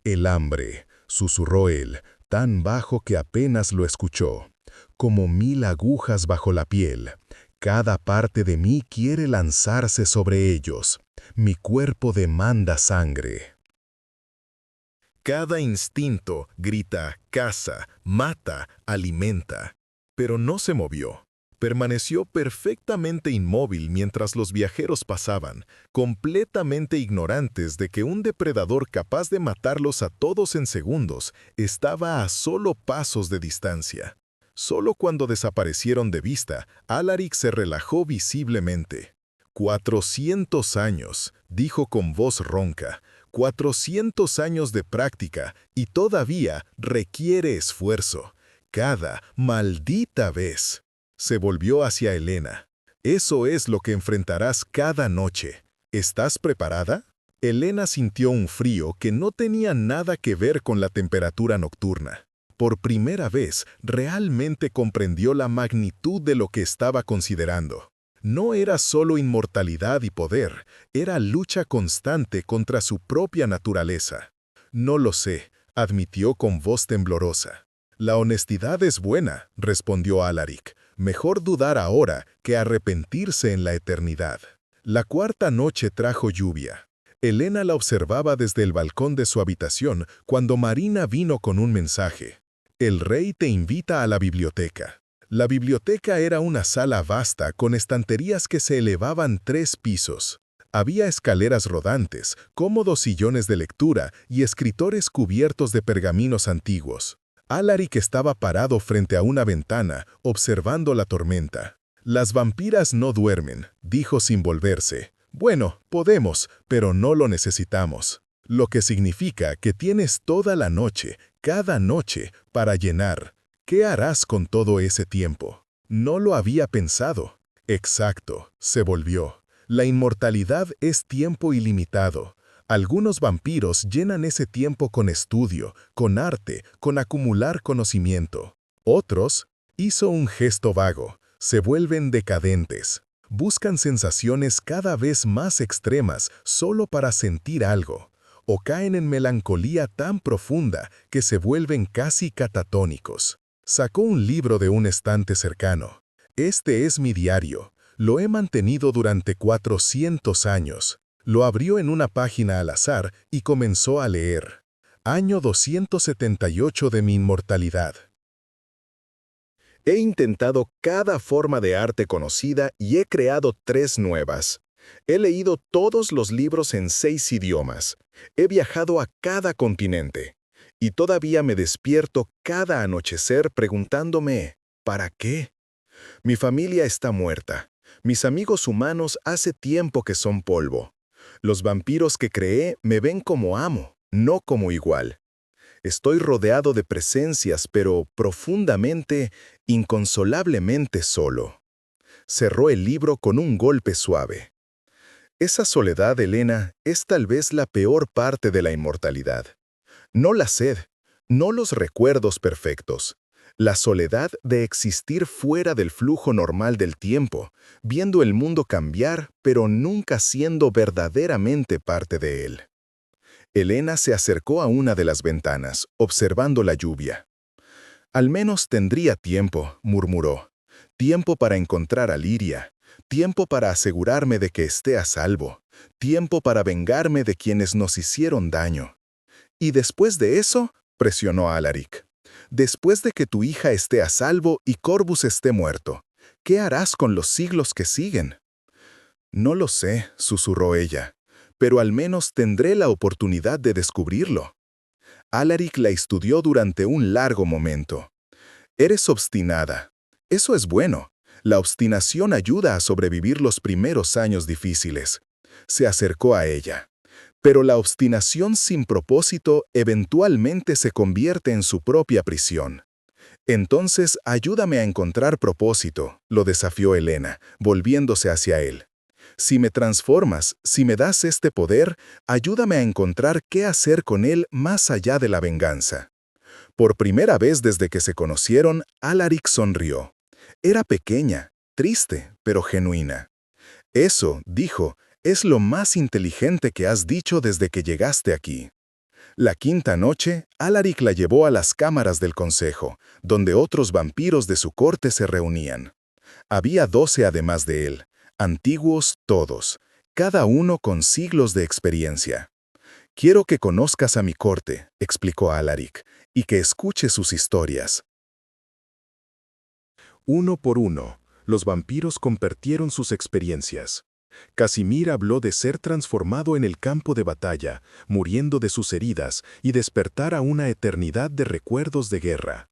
«El hambre», susurró él, tan bajo que apenas lo escuchó. «Como 1000 agujas bajo la piel. Cada parte de mí quiere lanzarse sobre ellos. Mi cuerpo demanda sangre». Cada instinto grita, caza, mata, alimenta. Pero no se movió. Permaneció perfectamente inmóvil mientras los viajeros pasaban, completamente ignorantes de que un depredador capaz de matarlos a todos en segundos estaba a solo pasos de distancia. Solo cuando desaparecieron de vista, Alaric se relajó visiblemente. «400 años», dijo con voz ronca. «400 años de práctica y todavía requiere esfuerzo. Cada maldita vez». Se volvió hacia Elena. «Eso es lo que enfrentarás cada noche. ¿Estás preparada?» Elena sintió un frío que no tenía nada que ver con la temperatura nocturna. Por primera vez, realmente comprendió la magnitud de lo que estaba considerando. No era solo inmortalidad y poder, era lucha constante contra su propia naturaleza. «No lo sé», admitió con voz temblorosa. «La honestidad es buena», respondió Alaric. Mejor dudar ahora que arrepentirse en la eternidad. La cuarta noche trajo lluvia. Elena la observaba desde el balcón de su habitación cuando Marina vino con un mensaje. El rey te invita a la biblioteca. La biblioteca era una sala vasta con estanterías que se elevaban 3 pisos. Había escaleras rodantes, cómodos sillones de lectura y escritores cubiertos de pergaminos antiguos. Alaric estaba parado frente a una ventana, observando la tormenta. «Las vampiras no duermen», dijo sin volverse. «Bueno, podemos, pero no lo necesitamos». Lo que significa que tienes toda la noche, cada noche, para llenar. ¿Qué harás con todo ese tiempo? No lo había pensado. Exacto, se volvió. La inmortalidad es tiempo ilimitado. Algunos vampiros llenan ese tiempo con estudio, con arte, con acumular conocimiento. Otros, hizo un gesto vago, se vuelven decadentes. Buscan sensaciones cada vez más extremas solo para sentir algo, o caen en melancolía tan profunda que se vuelven casi catatónicos. Sacó un libro de un estante cercano. Este es mi diario. Lo he mantenido durante 400 años. Lo abrió en una página al azar y comenzó a leer. Año 278 de mi inmortalidad. He intentado cada forma de arte conocida y he creado 3 nuevas. He leído todos los libros en 6 idiomas. He viajado a cada continente. Y todavía me despierto cada anochecer preguntándome, ¿para qué? Mi familia está muerta. Mis amigos humanos hace tiempo que son polvo. Los vampiros que creé me ven como amo, no como igual. Estoy rodeado de presencias, pero profundamente, inconsolablemente solo. Cerró el libro con un golpe suave. Esa soledad, Elena, es tal vez la peor parte de la inmortalidad. No la sed, no los recuerdos perfectos. La soledad de existir fuera del flujo normal del tiempo, viendo el mundo cambiar, pero nunca siendo verdaderamente parte de él. Elena se acercó a una de las ventanas, observando la lluvia. «Al menos tendría tiempo», murmuró. «Tiempo para encontrar a Liria. Tiempo para asegurarme de que esté a salvo. Tiempo para vengarme de quienes nos hicieron daño». «Y después de eso», presionó a Alaric. «Después de que tu hija esté a salvo y Corvus esté muerto, ¿qué harás con los siglos que siguen?» «No lo sé», susurró ella, «pero al menos tendré la oportunidad de descubrirlo». Alaric la estudió durante un largo momento. «Eres obstinada. Eso es bueno. La obstinación ayuda a sobrevivir los primeros años difíciles». Se acercó a ella. «Pero la obstinación sin propósito eventualmente se convierte en su propia prisión». «Entonces ayúdame a encontrar propósito», lo desafió Elena, volviéndose hacia él. «Si me transformas, si me das este poder, ayúdame a encontrar qué hacer con él más allá de la venganza». Por primera vez desde que se conocieron, Alaric sonrió. Era pequeña, triste, pero genuina. «Eso», dijo, «es lo más inteligente que has dicho desde que llegaste aquí». La quinta noche, Alaric la llevó a las cámaras del consejo, donde otros vampiros de su corte se reunían. Había 12 además de él, antiguos todos, cada uno con siglos de experiencia. «Quiero que conozcas a mi corte», explicó Alaric, «y que escuches sus historias». Uno por uno, los vampiros compartieron sus experiencias. Casimir habló de ser transformado en el campo de batalla, muriendo de sus heridas y despertar a una eternidad de recuerdos de guerra.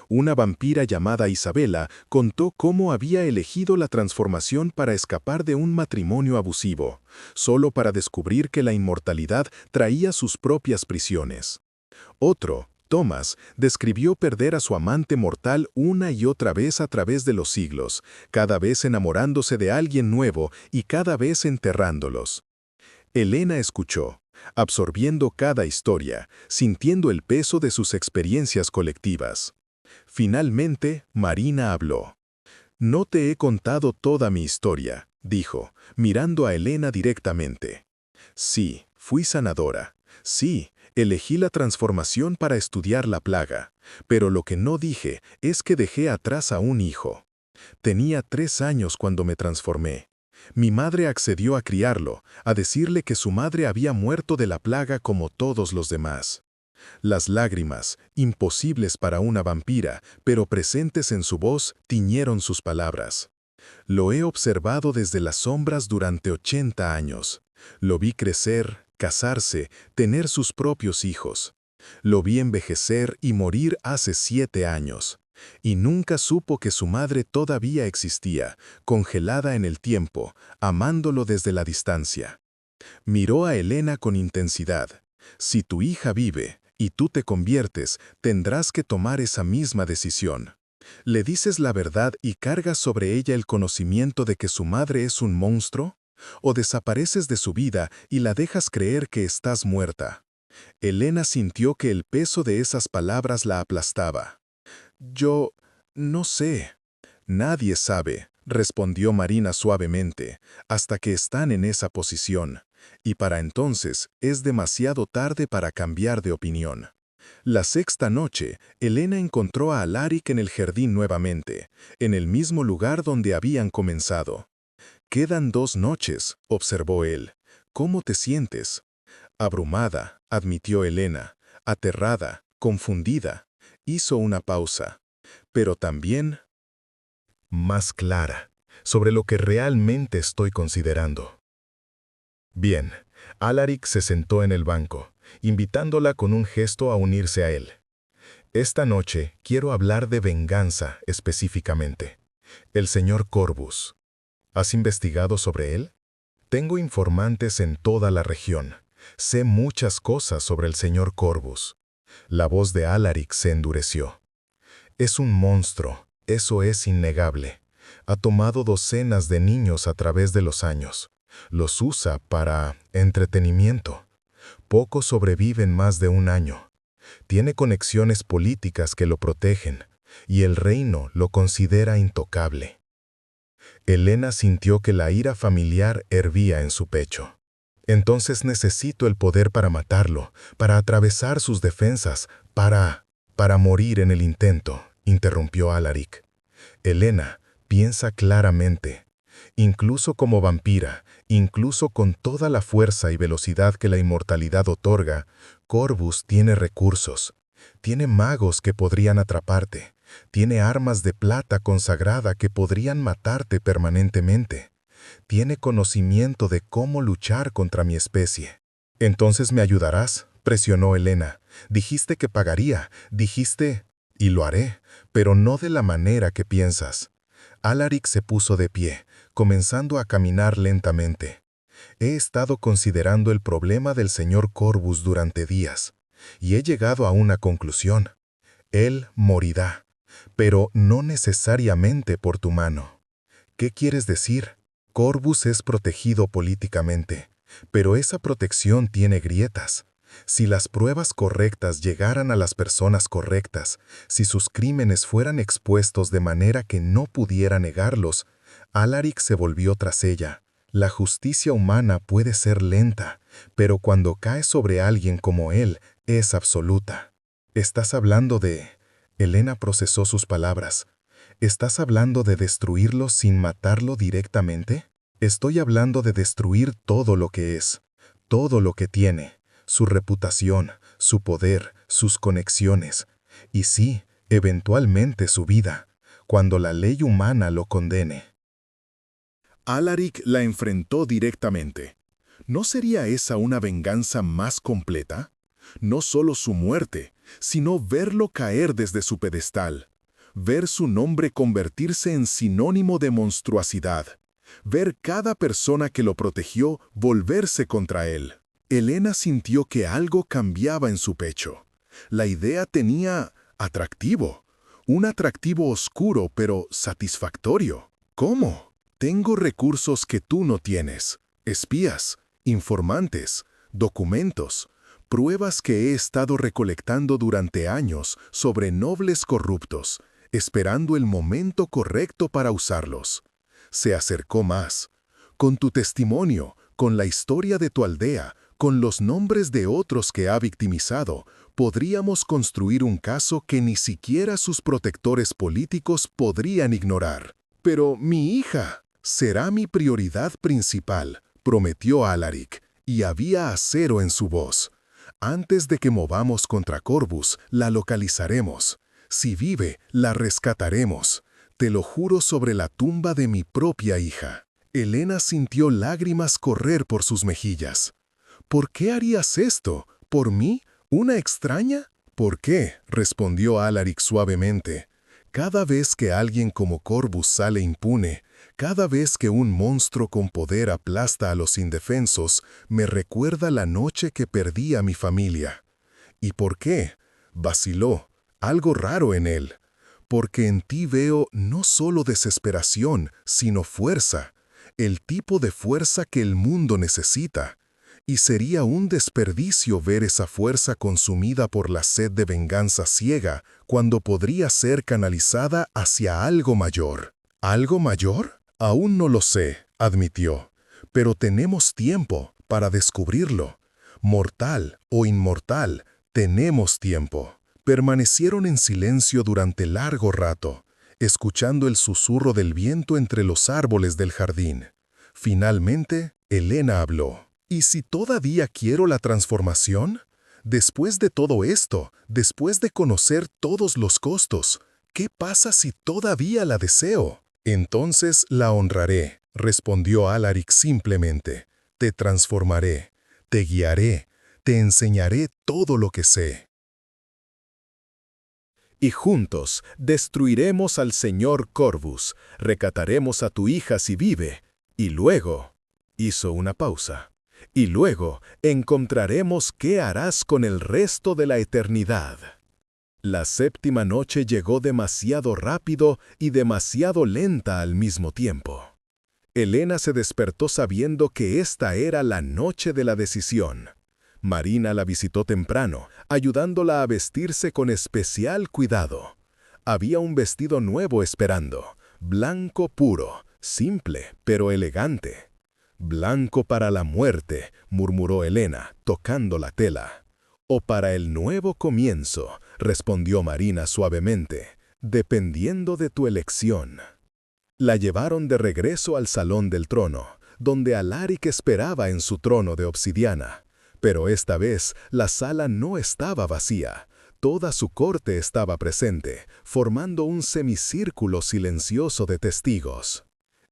Una vampira llamada Isabela contó cómo había elegido la transformación para escapar de un matrimonio abusivo, solo para descubrir que la inmortalidad traía sus propias prisiones. Otro, Thomas, describió perder a su amante mortal una y otra vez a través de los siglos, cada vez enamorándose de alguien nuevo y cada vez enterrándolos. Elena escuchó, absorbiendo cada historia, sintiendo el peso de sus experiencias colectivas. Finalmente, Marina habló. «No te he contado toda mi historia», dijo, mirando a Elena directamente. «Sí, fui sanadora. Sí, elegí la transformación para estudiar la plaga, pero lo que no dije es que dejé atrás a un hijo. Tenía 3 años cuando me transformé. Mi madre accedió a criarlo, a decirle que su madre había muerto de la plaga como todos los demás. Las lágrimas, imposibles para una vampira, pero presentes en su voz, tiñeron sus palabras. Lo he observado desde las sombras durante 80 años. Lo vi crecer, casarse, tener sus propios hijos. Lo vi envejecer y morir hace 7 años. Y nunca supo que su madre todavía existía, congelada en el tiempo, amándolo desde la distancia. Miró a Elena con intensidad. Si tu hija vive y tú te conviertes, tendrás que tomar esa misma decisión. ¿Le dices la verdad y cargas sobre ella el conocimiento de que su madre es un monstruo? ¿O desapareces de su vida y la dejas creer que estás muerta? Elena sintió que el peso de esas palabras la aplastaba. Yo no sé. Nadie sabe, respondió Marina suavemente, hasta que están en esa posición. Y para entonces es demasiado tarde para cambiar de opinión. La sexta noche, Elena encontró a Alaric en el jardín nuevamente, en el mismo lugar donde habían comenzado. «Quedan 2 noches», observó él. «¿Cómo te sientes?» Abrumada, admitió Elena, aterrada, confundida. Hizo una pausa. Pero también más clara, sobre lo que realmente estoy considerando. Bien, Alaric se sentó en el banco, invitándola con un gesto a unirse a él. Esta noche quiero hablar de venganza específicamente. El señor Corvus. ¿Has investigado sobre él? Tengo informantes en toda la región. Sé muchas cosas sobre el señor Corvus. La voz de Alaric se endureció. Es un monstruo, eso es innegable. Ha tomado docenas de niños a través de los años. Los usa para entretenimiento. Pocos sobreviven más de 1 año. Tiene conexiones políticas que lo protegen, y el reino lo considera intocable. Elena sintió que la ira familiar hervía en su pecho. Entonces necesito el poder para matarlo, para atravesar sus defensas, para morir en el intento, interrumpió Alaric. Elena, piensa claramente. Incluso como vampira, incluso con toda la fuerza y velocidad que la inmortalidad otorga, Corvus tiene recursos. Tiene magos que podrían atraparte. Tiene armas de plata consagrada que podrían matarte permanentemente. Tiene conocimiento de cómo luchar contra mi especie. «Entonces me ayudarás», presionó Elena. «Dijiste que pagaría, dijiste...» «Y lo haré, pero no de la manera que piensas». Alaric se puso de pie, comenzando a caminar lentamente. «He estado considerando el problema del señor Corvus durante días, y he llegado a una conclusión. Él morirá, pero no necesariamente por tu mano». «¿Qué quieres decir?» «Corvus es protegido políticamente, pero esa protección tiene grietas. Si las pruebas correctas llegaran a las personas correctas, si sus crímenes fueran expuestos de manera que no pudiera negarlos». Alaric se volvió tras ella. «La justicia humana puede ser lenta, pero cuando cae sobre alguien como él, es absoluta». «¿Estás hablando de...?» Elena procesó sus palabras. «¿Estás hablando de destruirlo sin matarlo directamente?» «Estoy hablando de destruir todo lo que es, todo lo que tiene, su reputación, su poder, sus conexiones, y sí, eventualmente su vida, cuando la ley humana lo condene». Alaric la enfrentó directamente. ¿No sería esa una venganza más completa? No solo su muerte, sino verlo caer desde su pedestal, ver su nombre convertirse en sinónimo de monstruosidad, ver cada persona que lo protegió volverse contra él. Elena sintió que algo cambiaba en su pecho. La idea tenía atractivo, un atractivo oscuro pero satisfactorio. ¿Cómo? Tengo recursos que tú no tienes, espías, informantes, documentos, pruebas que he estado recolectando durante años sobre nobles corruptos, esperando el momento correcto para usarlos. Se acercó más. «Con tu testimonio, con la historia de tu aldea, con los nombres de otros que ha victimizado, podríamos construir un caso que ni siquiera sus protectores políticos podrían ignorar». Pero mi hija será mi prioridad principal, prometió Alaric, y había acero en su voz. Antes de que movamos contra Corvus, la localizaremos. Si vive, la rescataremos. Te lo juro sobre la tumba de mi propia hija. Helena sintió lágrimas correr por sus mejillas. ¿Por qué harías esto? ¿Por mí? ¿Una extraña? ¿Por qué? Respondió Alaric suavemente. Cada vez que alguien como Corvus sale impune, cada vez que un monstruo con poder aplasta a los indefensos, me recuerda la noche que perdí a mi familia. ¿Y por qué? Vaciló, algo raro en él. Porque en ti veo no solo desesperación, sino fuerza, el tipo de fuerza que el mundo necesita. Y sería un desperdicio ver esa fuerza consumida por la sed de venganza ciega, cuando podría ser canalizada hacia algo mayor. ¿Algo mayor? Aún no lo sé, admitió. Pero tenemos tiempo para descubrirlo. Mortal o inmortal, tenemos tiempo. Permanecieron en silencio durante largo rato, escuchando el susurro del viento entre los árboles del jardín. Finalmente, Helena habló. ¿Y si todavía quiero la transformación? Después de todo esto, después de conocer todos los costos, ¿qué pasa si todavía la deseo? Entonces la honraré, respondió Alaric simplemente. Te transformaré, te guiaré, te enseñaré todo lo que sé. Y juntos destruiremos al señor Corvus, rescataremos a tu hija si vive, y luego... Hizo una pausa. Y luego encontraremos qué harás con el resto de la eternidad. La séptima noche llegó demasiado rápido y demasiado lenta al mismo tiempo. Helena se despertó sabiendo que esta era la noche de la decisión. Marina la visitó temprano, ayudándola a vestirse con especial cuidado. Había un vestido nuevo esperando, blanco puro, simple pero elegante. «Blanco para la muerte», murmuró Helena, tocando la tela. «O para el nuevo comienzo», respondió Marina suavemente, «dependiendo de tu elección». La llevaron de regreso al salón del trono, donde Alaric esperaba en su trono de obsidiana. Pero esta vez la sala no estaba vacía. Toda su corte estaba presente, formando un semicírculo silencioso de testigos.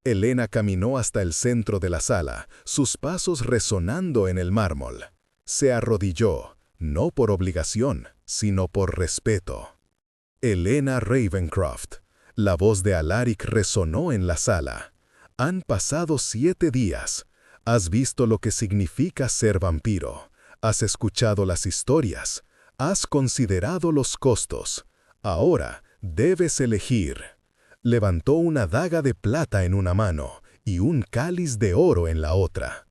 Helena caminó hasta el centro de la sala, sus pasos resonando en el mármol. Se arrodilló, no por obligación, sino por respeto. Helena Ravencroft. La voz de Alaric resonó en la sala. Han pasado 7 días. Has visto lo que significa ser vampiro. Has escuchado las historias. Has considerado los costos. Ahora debes elegir. Levantó una daga de plata en una mano y un cáliz de oro en la otra.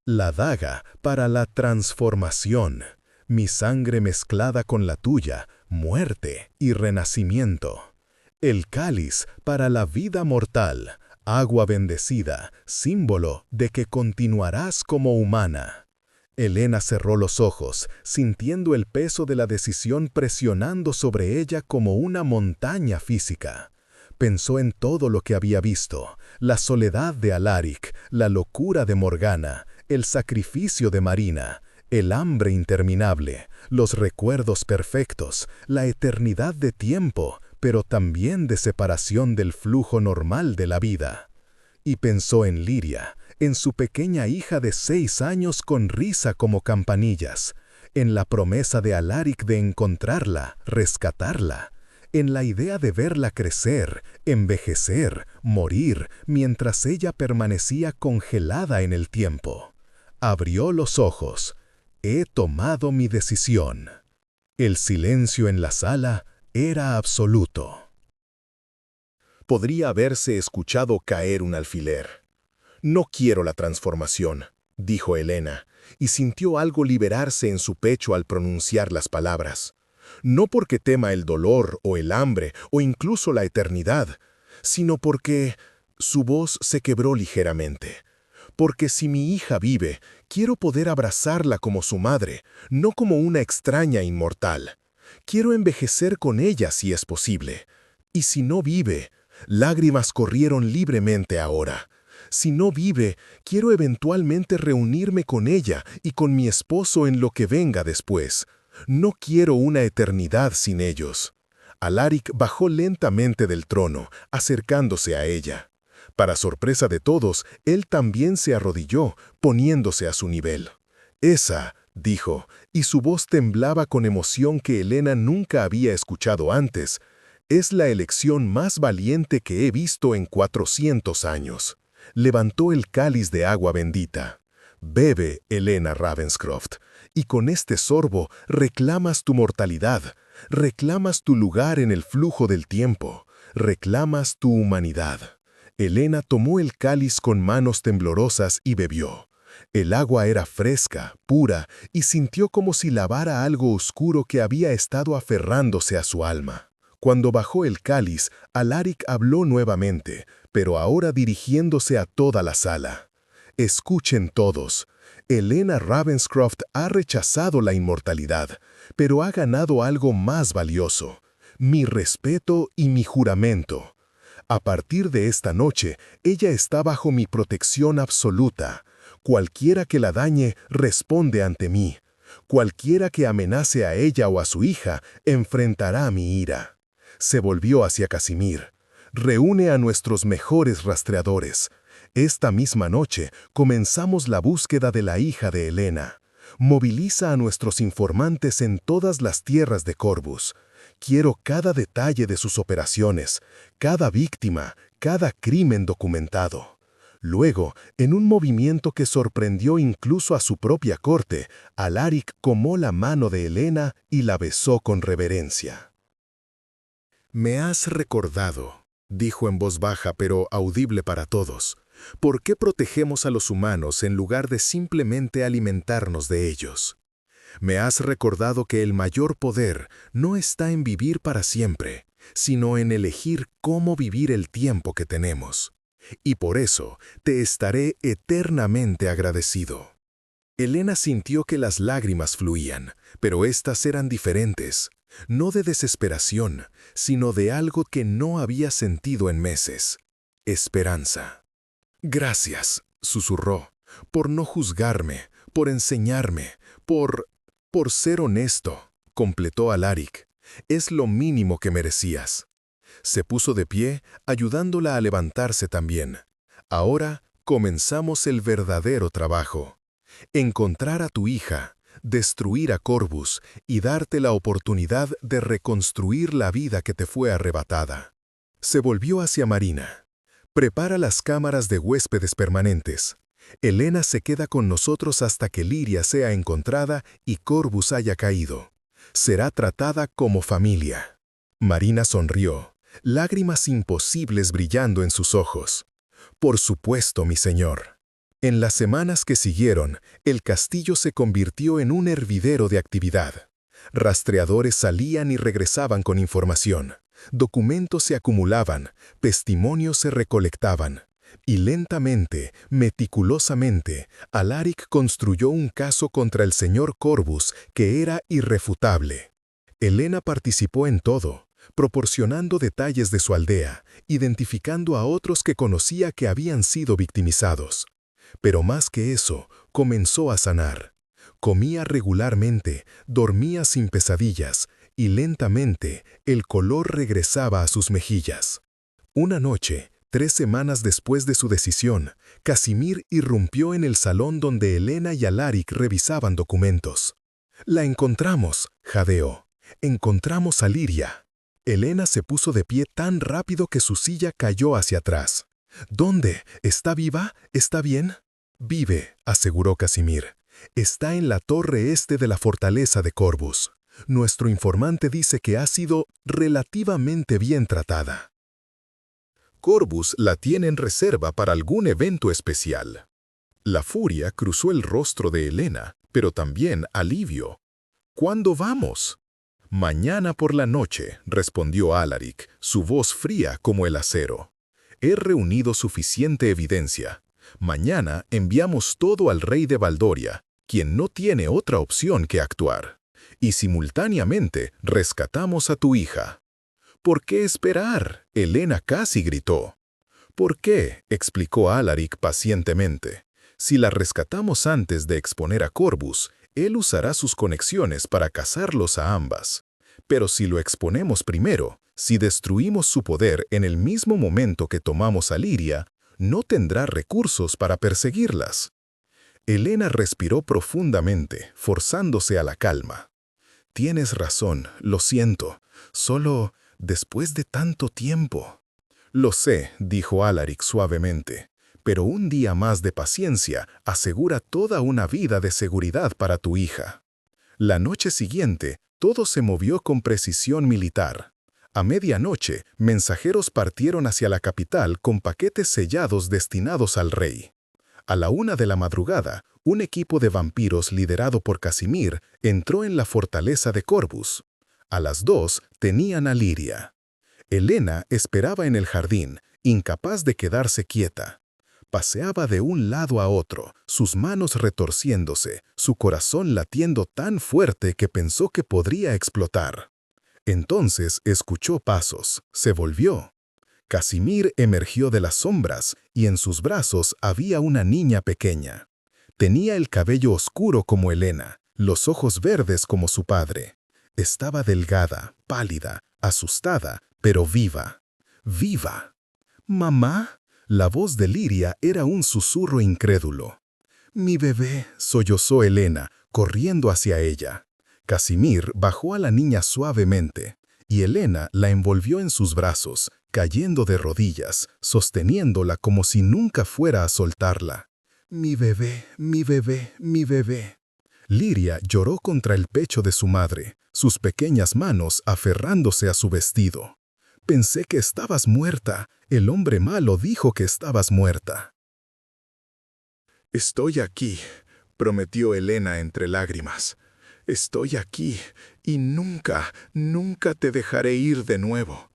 La daga para la transformación, mi sangre mezclada con la tuya, muerte y renacimiento. El cáliz para la vida mortal, agua bendecida, símbolo de que continuarás como humana. Helena cerró los ojos, sintiendo el peso de la decisión presionando sobre ella como una montaña física. Pensó en todo lo que había visto, la soledad de Alaric, la locura de Morgana, el sacrificio de Marina, el hambre interminable, los recuerdos perfectos, la eternidad de tiempo, pero también de separación del flujo normal de la vida. Y pensó en Lyria, en su pequeña hija de 6 años con risa como campanillas, en la promesa de Alaric de encontrarla, rescatarla, en la idea de verla crecer, envejecer, morir, mientras ella permanecía congelada en el tiempo. Abrió los ojos. He tomado mi decisión. El silencio en la sala era absoluto. Podría haberse escuchado caer un alfiler. «No quiero la transformación», dijo Helena, y sintió algo liberarse en su pecho al pronunciar las palabras. No porque tema el dolor o el hambre o incluso la eternidad, sino porque su voz se quebró ligeramente. Porque si mi hija vive, quiero poder abrazarla como su madre, no como una extraña inmortal. Quiero envejecer con ella si es posible. Y si no vive, Lágrimas corrieron libremente ahora. Si no vive, quiero eventualmente reunirme con ella y con mi esposo en lo que venga después. No quiero una eternidad sin ellos. Alaric bajó lentamente del trono, acercándose a ella. Para sorpresa de todos, él también se arrodilló, poniéndose a su nivel. «Esa», dijo, y su voz temblaba con emoción que Helena nunca había escuchado antes, «es la elección más valiente que he visto en 400 años». Levantó el cáliz de agua bendita. «Bebe, Helena Ravenscroft, y con este sorbo reclamas tu mortalidad, reclamas tu lugar en el flujo del tiempo, reclamas tu humanidad». Helena tomó el cáliz con manos temblorosas y bebió. El agua era fresca, pura, y sintió como si lavara algo oscuro que había estado aferrándose a su alma. Cuando bajó el cáliz, Alaric habló nuevamente, pero ahora dirigiéndose a toda la sala. «Escuchen todos. Helena Ravenscroft ha rechazado la inmortalidad, pero ha ganado algo más valioso: mi respeto y mi juramento. A partir de esta noche, ella está bajo mi protección absoluta. Cualquiera que la dañe responde ante mí. Cualquiera que amenace a ella o a su hija enfrentará mi ira». Se volvió hacia Casimir. «Reúne a nuestros mejores rastreadores. Esta misma noche comenzamos la búsqueda de la hija de Helena. Moviliza a nuestros informantes en todas las tierras de Corvus. Quiero cada detalle de sus operaciones, cada víctima, cada crimen documentado». Luego, en un movimiento que sorprendió incluso a su propia corte, Alaric tomó la mano de Helena y la besó con reverencia. «Me has recordado», dijo en voz baja pero audible para todos, «¿por qué protegemos a los humanos en lugar de simplemente alimentarnos de ellos? Me has recordado que el mayor poder no está en vivir para siempre, sino en elegir cómo vivir el tiempo que tenemos. Y por eso te estaré eternamente agradecido». Helena sintió que las lágrimas fluían, pero éstas eran diferentes, no de desesperación, sino de algo que no había sentido en meses: esperanza. «Gracias», susurró, «por no juzgarme, por enseñarme, por ser honesto», completó Alaric. «Es lo mínimo que merecías». Se puso de pie, ayudándola a levantarse también. «Ahora comenzamos el verdadero trabajo. Encontrar a tu hija, destruir a Corvus y darte la oportunidad de reconstruir la vida que te fue arrebatada». Se volvió hacia Marina. «Prepara las cámaras de huéspedes permanentes. Helena se queda con nosotros hasta que Liria sea encontrada y Corvus haya caído. Será tratada como familia». Marina sonrió, lágrimas imposibles brillando en sus ojos. «Por supuesto, mi señor». En las semanas que siguieron, el castillo se convirtió en un hervidero de actividad. Rastreadores salían y regresaban con información. Documentos se acumulaban, testimonios se recolectaban. Y lentamente, meticulosamente, Alaric construyó un caso contra el señor Corvus que era irrefutable. Helena participó en todo, proporcionando detalles de su aldea, identificando a otros que conocía que habían sido victimizados. Pero más que eso, comenzó a sanar. Comía regularmente, dormía sin pesadillas, y lentamente el color regresaba a sus mejillas. Una noche, 3 semanas después de su decisión, Casimir irrumpió en el salón donde Helena y Alaric revisaban documentos. «La encontramos», jadeó. «Encontramos a Liria». Helena se puso de pie tan rápido que su silla cayó hacia atrás. «¿Dónde? ¿Está viva? ¿Está bien?» «Vive», aseguró Casimir. «Está en la torre este de la fortaleza de Corvus. Nuestro informante dice que ha sido relativamente bien tratada. Corvus la tiene en reserva para algún evento especial». La furia cruzó el rostro de Helena, pero también alivio. «¿Cuándo vamos?» «Mañana por la noche», respondió Alaric, su voz fría como el acero. «He reunido suficiente evidencia. Mañana enviamos todo al rey de Valdoria, quien no tiene otra opción que actuar. Y simultáneamente rescatamos a tu hija». ¿Por qué esperar? Elena casi gritó. ¿Por qué? Explicó Alaric pacientemente. Si la rescatamos antes de exponer a Corvus, él usará sus conexiones para cazarlos a ambas. Pero si lo exponemos primero, si destruimos su poder en el mismo momento que tomamos a Liria, no tendrá recursos para perseguirlas. Elena respiró profundamente, forzándose a la calma. Tienes razón, lo siento. Solo después de tanto tiempo. Lo sé, dijo Alaric suavemente, pero un día más de paciencia asegura toda una vida de seguridad para tu hija. La noche siguiente, todo se movió con precisión militar. A medianoche, mensajeros partieron hacia la capital con paquetes sellados destinados al rey. A la 1 de la madrugada, un equipo de vampiros liderado por Casimir entró en la fortaleza de Corvus. A las 2 tenían a Liria. Elena esperaba en el jardín, incapaz de quedarse quieta. Paseaba de un lado a otro, sus manos retorciéndose, su corazón latiendo tan fuerte que pensó que podría explotar. Entonces escuchó pasos, se volvió. Casimir emergió de las sombras y en sus brazos había una niña pequeña. Tenía el cabello oscuro como Elena, los ojos verdes como su padre. Estaba delgada, pálida, asustada, pero viva. ¡Viva! ¿Mamá? La voz de Liria era un susurro incrédulo. «Mi bebé», sollozó Elena, corriendo hacia ella. Casimir bajó a la niña suavemente, y Elena la envolvió en sus brazos, cayendo de rodillas, sosteniéndola como si nunca fuera a soltarla. «Mi bebé, mi bebé, mi bebé». Liria lloró contra el pecho de su madre, sus pequeñas manos aferrándose a su vestido. «Pensé que estabas muerta. El hombre malo dijo que estabas muerta». «Estoy aquí», prometió Elena entre lágrimas. «Estoy aquí y nunca, nunca te dejaré ir de nuevo».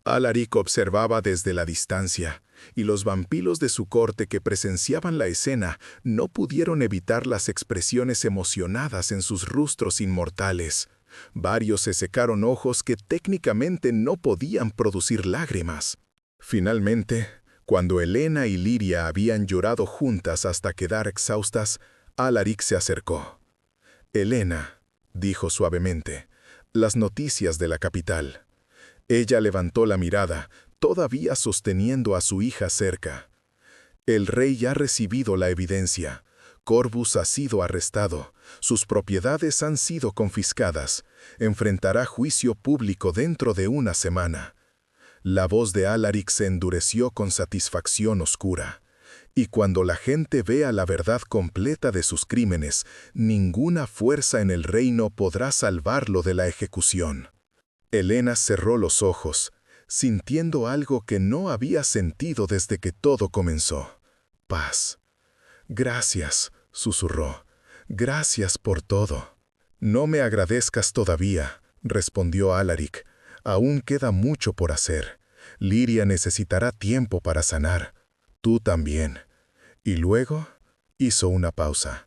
Alaric observaba desde la distancia, y los vampiros de su corte que presenciaban la escena no pudieron evitar las expresiones emocionadas en sus rostros inmortales. Varios se secaron ojos que técnicamente no podían producir lágrimas. Finalmente, cuando Elena y Liria habían llorado juntas hasta quedar exhaustas, Alaric se acercó. «Elena», dijo suavemente, «las noticias de la capital». Ella levantó la mirada, todavía sosteniendo a su hija cerca. «El rey ha recibido la evidencia. Corvus ha sido arrestado. Sus propiedades han sido confiscadas. Enfrentará juicio público dentro de una semana». La voz de Alaric se endureció con satisfacción oscura. «Y cuando la gente vea la verdad completa de sus crímenes, ninguna fuerza en el reino podrá salvarlo de la ejecución». Elena cerró los ojos, sintiendo algo que no había sentido desde que todo comenzó. Paz. «Gracias», susurró. «Gracias por todo». «No me agradezcas todavía», respondió Alaric. «Aún queda mucho por hacer. Liria necesitará tiempo para sanar. Tú también. Y luego», hizo una pausa,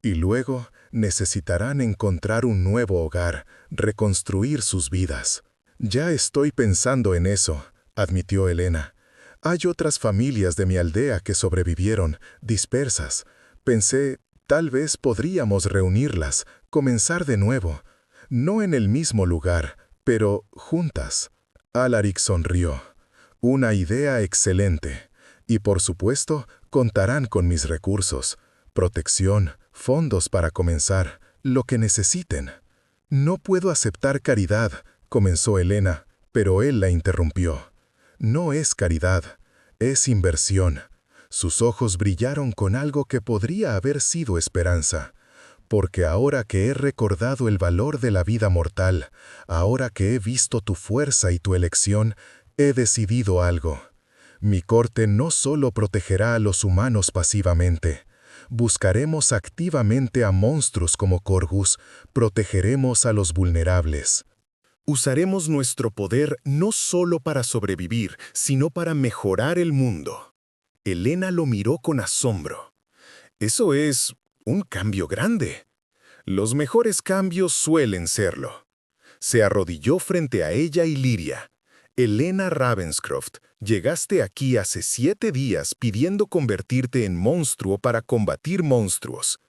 «y luego necesitarán encontrar un nuevo hogar, reconstruir sus vidas». «Ya estoy pensando en eso», admitió Elena. «Hay otras familias de mi aldea que sobrevivieron, dispersas. Pensé, tal vez podríamos reunirlas, comenzar de nuevo. No en el mismo lugar, pero juntas». Alaric sonrió. «Una idea excelente. Y por supuesto, contarán con mis recursos. Protección, fondos para comenzar, lo que necesiten». «No puedo aceptar caridad», comenzó Elena, pero él la interrumpió. «No es caridad, es inversión». Sus ojos brillaron con algo que podría haber sido esperanza. «Porque ahora que he recordado el valor de la vida mortal, ahora que he visto tu fuerza y tu elección, he decidido algo. Mi corte no solo protegerá a los humanos pasivamente. Buscaremos activamente a monstruos como Corvus, protegeremos a los vulnerables. Usaremos nuestro poder no solo para sobrevivir, sino para mejorar el mundo». Elena lo miró con asombro. «Eso es un cambio grande». «Los mejores cambios suelen serlo». Se arrodilló frente a ella y Liria. Elena Ravenscroft, llegaste aquí hace 7 días pidiendo convertirte en monstruo para combatir monstruos.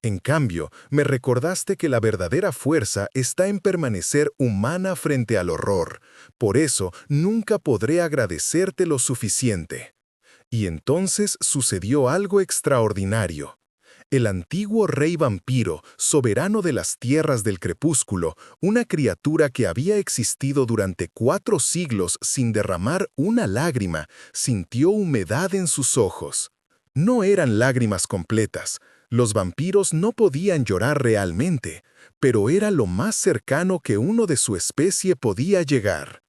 En cambio, me recordaste que la verdadera fuerza está en permanecer humana frente al horror. Por eso, nunca podré agradecerte lo suficiente. Y entonces sucedió algo extraordinario. El antiguo rey vampiro, soberano de las tierras del crepúsculo, una criatura que había existido durante 4 siglos sin derramar una lágrima, sintió humedad en sus ojos. No eran lágrimas completas. Los vampiros no podían llorar realmente, pero era lo más cercano que uno de su especie podía llegar.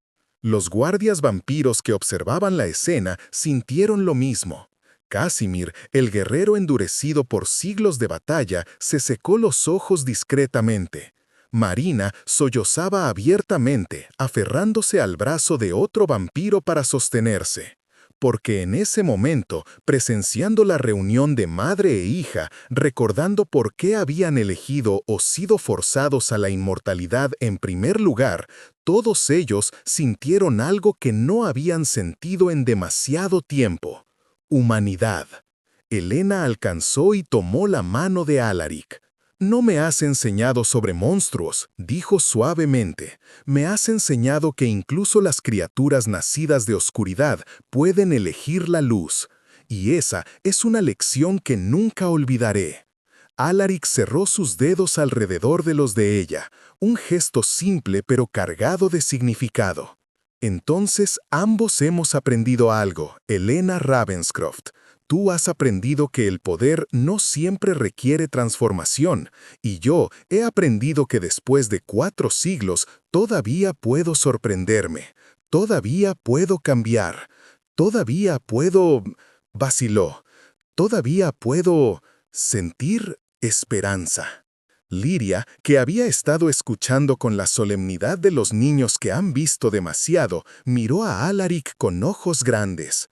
Los guardias vampiros que observaban la escena sintieron lo mismo. Casimir, el guerrero endurecido por siglos de batalla, se secó los ojos discretamente. Marina sollozaba abiertamente, aferrándose al brazo de otro vampiro para sostenerse. Porque en ese momento, presenciando la reunión de madre e hija, recordando por qué habían elegido o sido forzados a la inmortalidad en primer lugar, todos ellos sintieron algo que no habían sentido en demasiado tiempo. Humanidad. Elena alcanzó y tomó la mano de Alaric. «No me has enseñado sobre monstruos», dijo suavemente. «Me has enseñado que incluso las criaturas nacidas de oscuridad pueden elegir la luz. Y esa es una lección que nunca olvidaré». Alaric cerró sus dedos alrededor de los de ella, un gesto simple pero cargado de significado. «Entonces ambos hemos aprendido algo, Elena Ravenscroft. Tú has aprendido que el poder no siempre requiere transformación, y yo he aprendido que después de 4 siglos todavía puedo sorprenderme, todavía puedo cambiar, todavía puedo...» vaciló, «todavía puedo sentir esperanza». Liria, que había estado escuchando con la solemnidad de los niños que han visto demasiado, miró a Alaric con ojos grandes.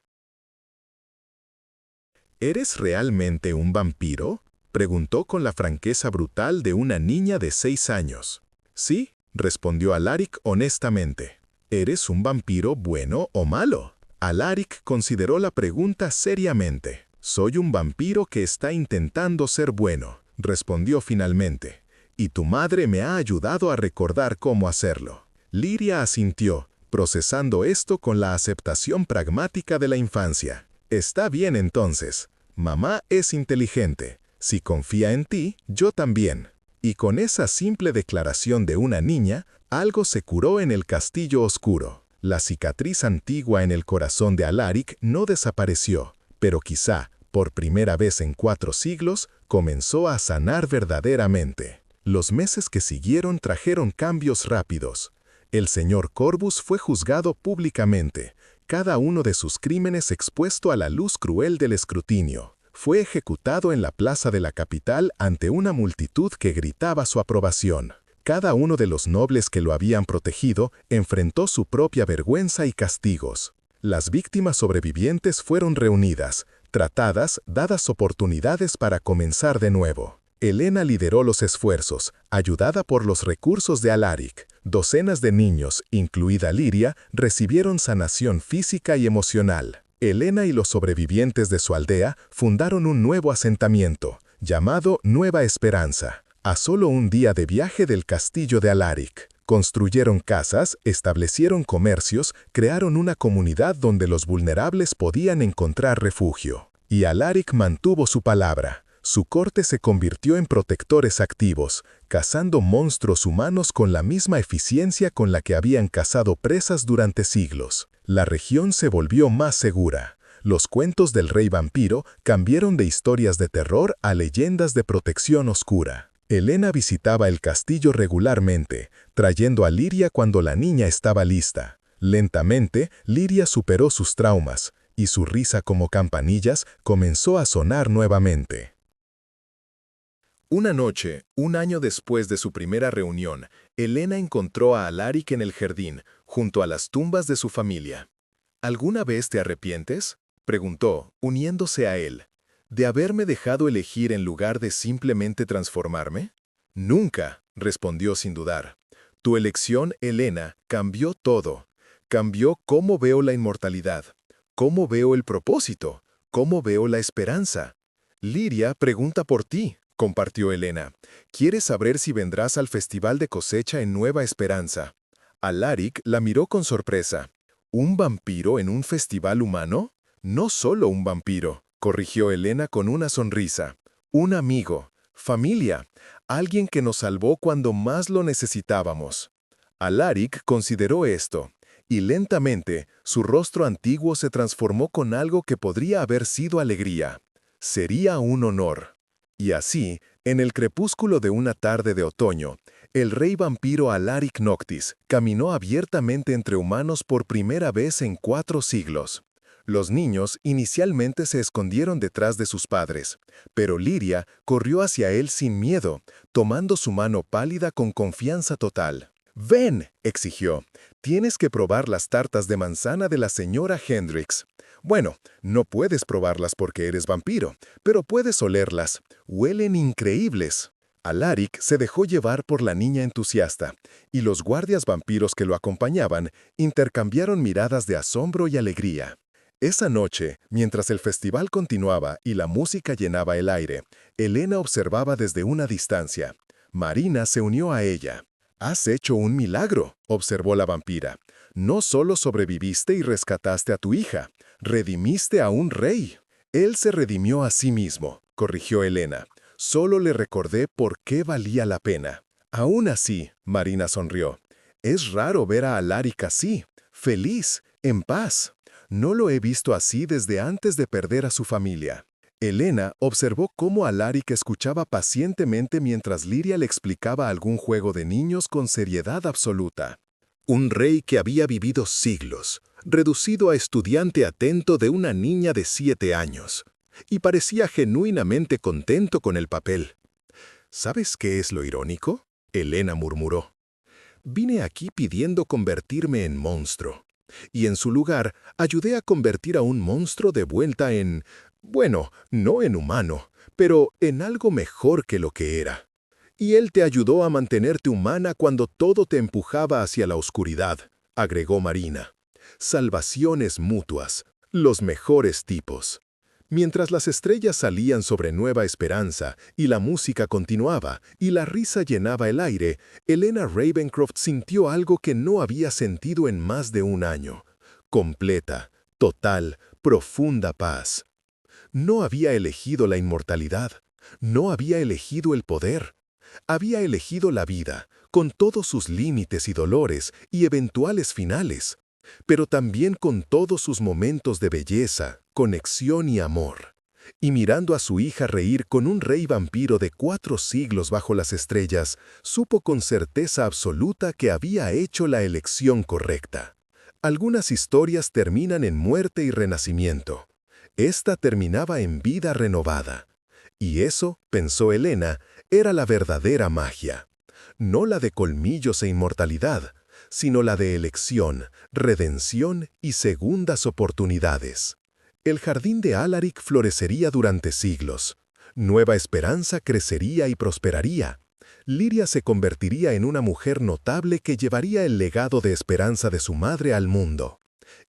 «¿Eres realmente un vampiro?», preguntó con la franqueza brutal de una niña de 6 años. «Sí», respondió Alaric honestamente. «¿Eres un vampiro bueno o malo?». Alaric consideró la pregunta seriamente. «Soy un vampiro que está intentando ser bueno», respondió finalmente. «Y tu madre me ha ayudado a recordar cómo hacerlo». Liria asintió, procesando esto con la aceptación pragmática de la infancia. «Está bien entonces. Mamá es inteligente. Si confía en ti, yo también». Y con esa simple declaración de una niña, algo se curó en el castillo oscuro. La cicatriz antigua en el corazón de Alaric no desapareció, pero quizá, por primera vez en 4 siglos, comenzó a sanar verdaderamente. Los meses que siguieron trajeron cambios rápidos. El señor Corvus fue juzgado públicamente, cada uno de sus crímenes expuesto a la luz cruel del escrutinio. Fue ejecutado en la plaza de la capital ante una multitud que gritaba su aprobación. Cada uno de los nobles que lo habían protegido enfrentó su propia vergüenza y castigos. Las víctimas sobrevivientes fueron reunidas, tratadas, dadas oportunidades para comenzar de nuevo. Elena lideró los esfuerzos, ayudada por los recursos de Alaric. Docenas de niños, incluida Liria, recibieron sanación física y emocional. Elena y los sobrevivientes de su aldea fundaron un nuevo asentamiento, llamado Nueva Esperanza, a solo un día de viaje del castillo de Alaric. Construyeron casas, establecieron comercios, crearon una comunidad donde los vulnerables podían encontrar refugio. Y Alaric mantuvo su palabra. Su corte se convirtió en protectores activos, cazando monstruos humanos con la misma eficiencia con la que habían cazado presas durante siglos. La región se volvió más segura. Los cuentos del rey vampiro cambiaron de historias de terror a leyendas de protección oscura. Elena visitaba el castillo regularmente, trayendo a Liria cuando la niña estaba lista. Lentamente, Liria superó sus traumas, y su risa como campanillas comenzó a sonar nuevamente. Una noche, un año después de su primera reunión, Elena encontró a Alaric en el jardín, junto a las tumbas de su familia. «¿Alguna vez te arrepientes?», preguntó, uniéndose a él. «¿De haberme dejado elegir en lugar de simplemente transformarme?». «Nunca», respondió sin dudar. «Tu elección, Elena, cambió todo. Cambió cómo veo la inmortalidad, cómo veo el propósito, cómo veo la esperanza. Liria pregunta por ti, compartió Elena. Quiere saber si vendrás al Festival de Cosecha en Nueva Esperanza. Alaric la miró con sorpresa. ¿Un vampiro en un festival humano? No solo un vampiro, corrigió Elena con una sonrisa. Un amigo, familia, alguien que nos salvó cuando más lo necesitábamos. Alaric consideró esto, y lentamente su rostro antiguo se transformó con algo que podría haber sido alegría. Sería un honor. Y así, en el crepúsculo de una tarde de otoño, el rey vampiro Alaric Noctis caminó abiertamente entre humanos por primera vez en 4 siglos. Los niños inicialmente se escondieron detrás de sus padres, pero Liria corrió hacia él sin miedo, tomando su mano pálida con confianza total. «Ven», exigió, «tienes que probar las tartas de manzana de la señora Hendrix. Bueno, no puedes probarlas porque eres vampiro, pero puedes olerlas. Huelen increíbles». Alaric se dejó llevar por la niña entusiasta, y los guardias vampiros que lo acompañaban intercambiaron miradas de asombro y alegría. Esa noche, mientras el festival continuaba y la música llenaba el aire, Elena observaba desde una distancia. Marina se unió a ella. «Has hecho un milagro», observó la vampira. «No solo sobreviviste y rescataste a tu hija, redimiste a un rey». «Él se redimió a sí mismo», corrigió Elena. «Solo le recordé por qué valía la pena». «Aún así», Marina sonrió, «es raro ver a Alaric así, feliz, en paz. No lo he visto así desde antes de perder a su familia». Elena observó cómo Alaric escuchaba pacientemente mientras Liria le explicaba algún juego de niños con seriedad absoluta. Un rey que había vivido siglos, reducido a estudiante atento de una niña de 7 años, y parecía genuinamente contento con el papel. «¿Sabes qué es lo irónico?», Elena murmuró. «Vine aquí pidiendo convertirme en monstruo, y en su lugar ayudé a convertir a un monstruo de vuelta en... bueno, no en humano, pero en algo mejor que lo que era. Y él te ayudó a mantenerte humana cuando todo te empujaba hacia la oscuridad», agregó Marina. «Salvaciones mutuas, los mejores tipos». Mientras las estrellas salían sobre Nueva Esperanza y la música continuaba y la risa llenaba el aire, Elena Ravencroft sintió algo que no había sentido en más de un año. Completa, total, profunda paz. No había elegido la inmortalidad, no había elegido el poder. Había elegido la vida, con todos sus límites y dolores y eventuales finales, pero también con todos sus momentos de belleza, conexión y amor. Y mirando a su hija reír con un rey vampiro de 4 siglos bajo las estrellas, supo con certeza absoluta que había hecho la elección correcta. Algunas historias terminan en muerte y renacimiento. Esta terminaba en vida renovada. Y eso, pensó Elena, era la verdadera magia. No la de colmillos e inmortalidad, sino la de elección, redención y segundas oportunidades. El jardín de Alaric florecería durante siglos. Nueva Esperanza crecería y prosperaría. Liria se convertiría en una mujer notable que llevaría el legado de esperanza de su madre al mundo.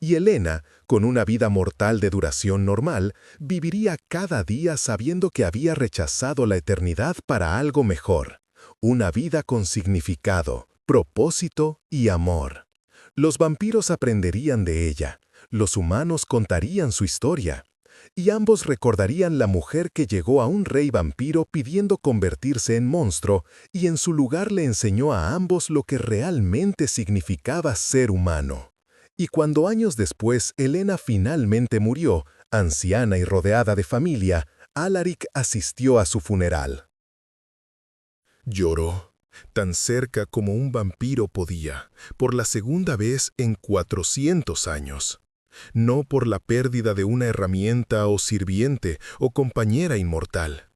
Y Elena, con una vida mortal de duración normal, viviría cada día sabiendo que había rechazado la eternidad para algo mejor. Una vida con significado, propósito y amor. Los vampiros aprenderían de ella, los humanos contarían su historia, y ambos recordarían la mujer que llegó a un rey vampiro pidiendo convertirse en monstruo y en su lugar le enseñó a ambos lo que realmente significaba ser humano. Y cuando años después Elena finalmente murió, anciana y rodeada de familia, Alaric asistió a su funeral. Lloró, tan cerca como un vampiro podía, por la segunda vez en 400 años. No por la pérdida de una herramienta o sirviente o compañera inmortal,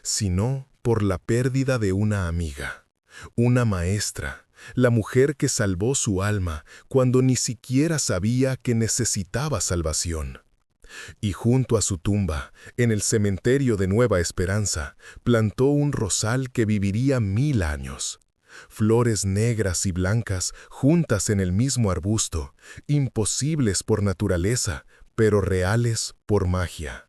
sino por la pérdida de una amiga, una maestra, la mujer que salvó su alma cuando ni siquiera sabía que necesitaba salvación. Y junto a su tumba, en el cementerio de Nueva Esperanza, plantó un rosal que viviría 1000 años. flores negras y blancas juntas en el mismo arbusto, imposibles por naturaleza, pero reales por magia.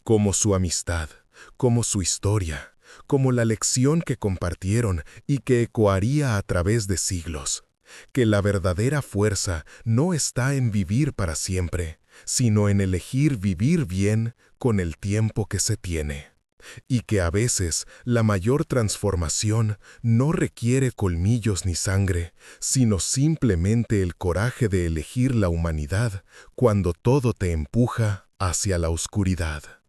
Como su amistad, como su historia, como la lección que compartieron y que ecoaría a través de siglos. Que la verdadera fuerza no está en vivir para siempre, sino en elegir vivir bien con el tiempo que se tiene. Y que a veces la mayor transformación no requiere colmillos ni sangre, sino simplemente el coraje de elegir la humanidad cuando todo te empuja hacia la oscuridad.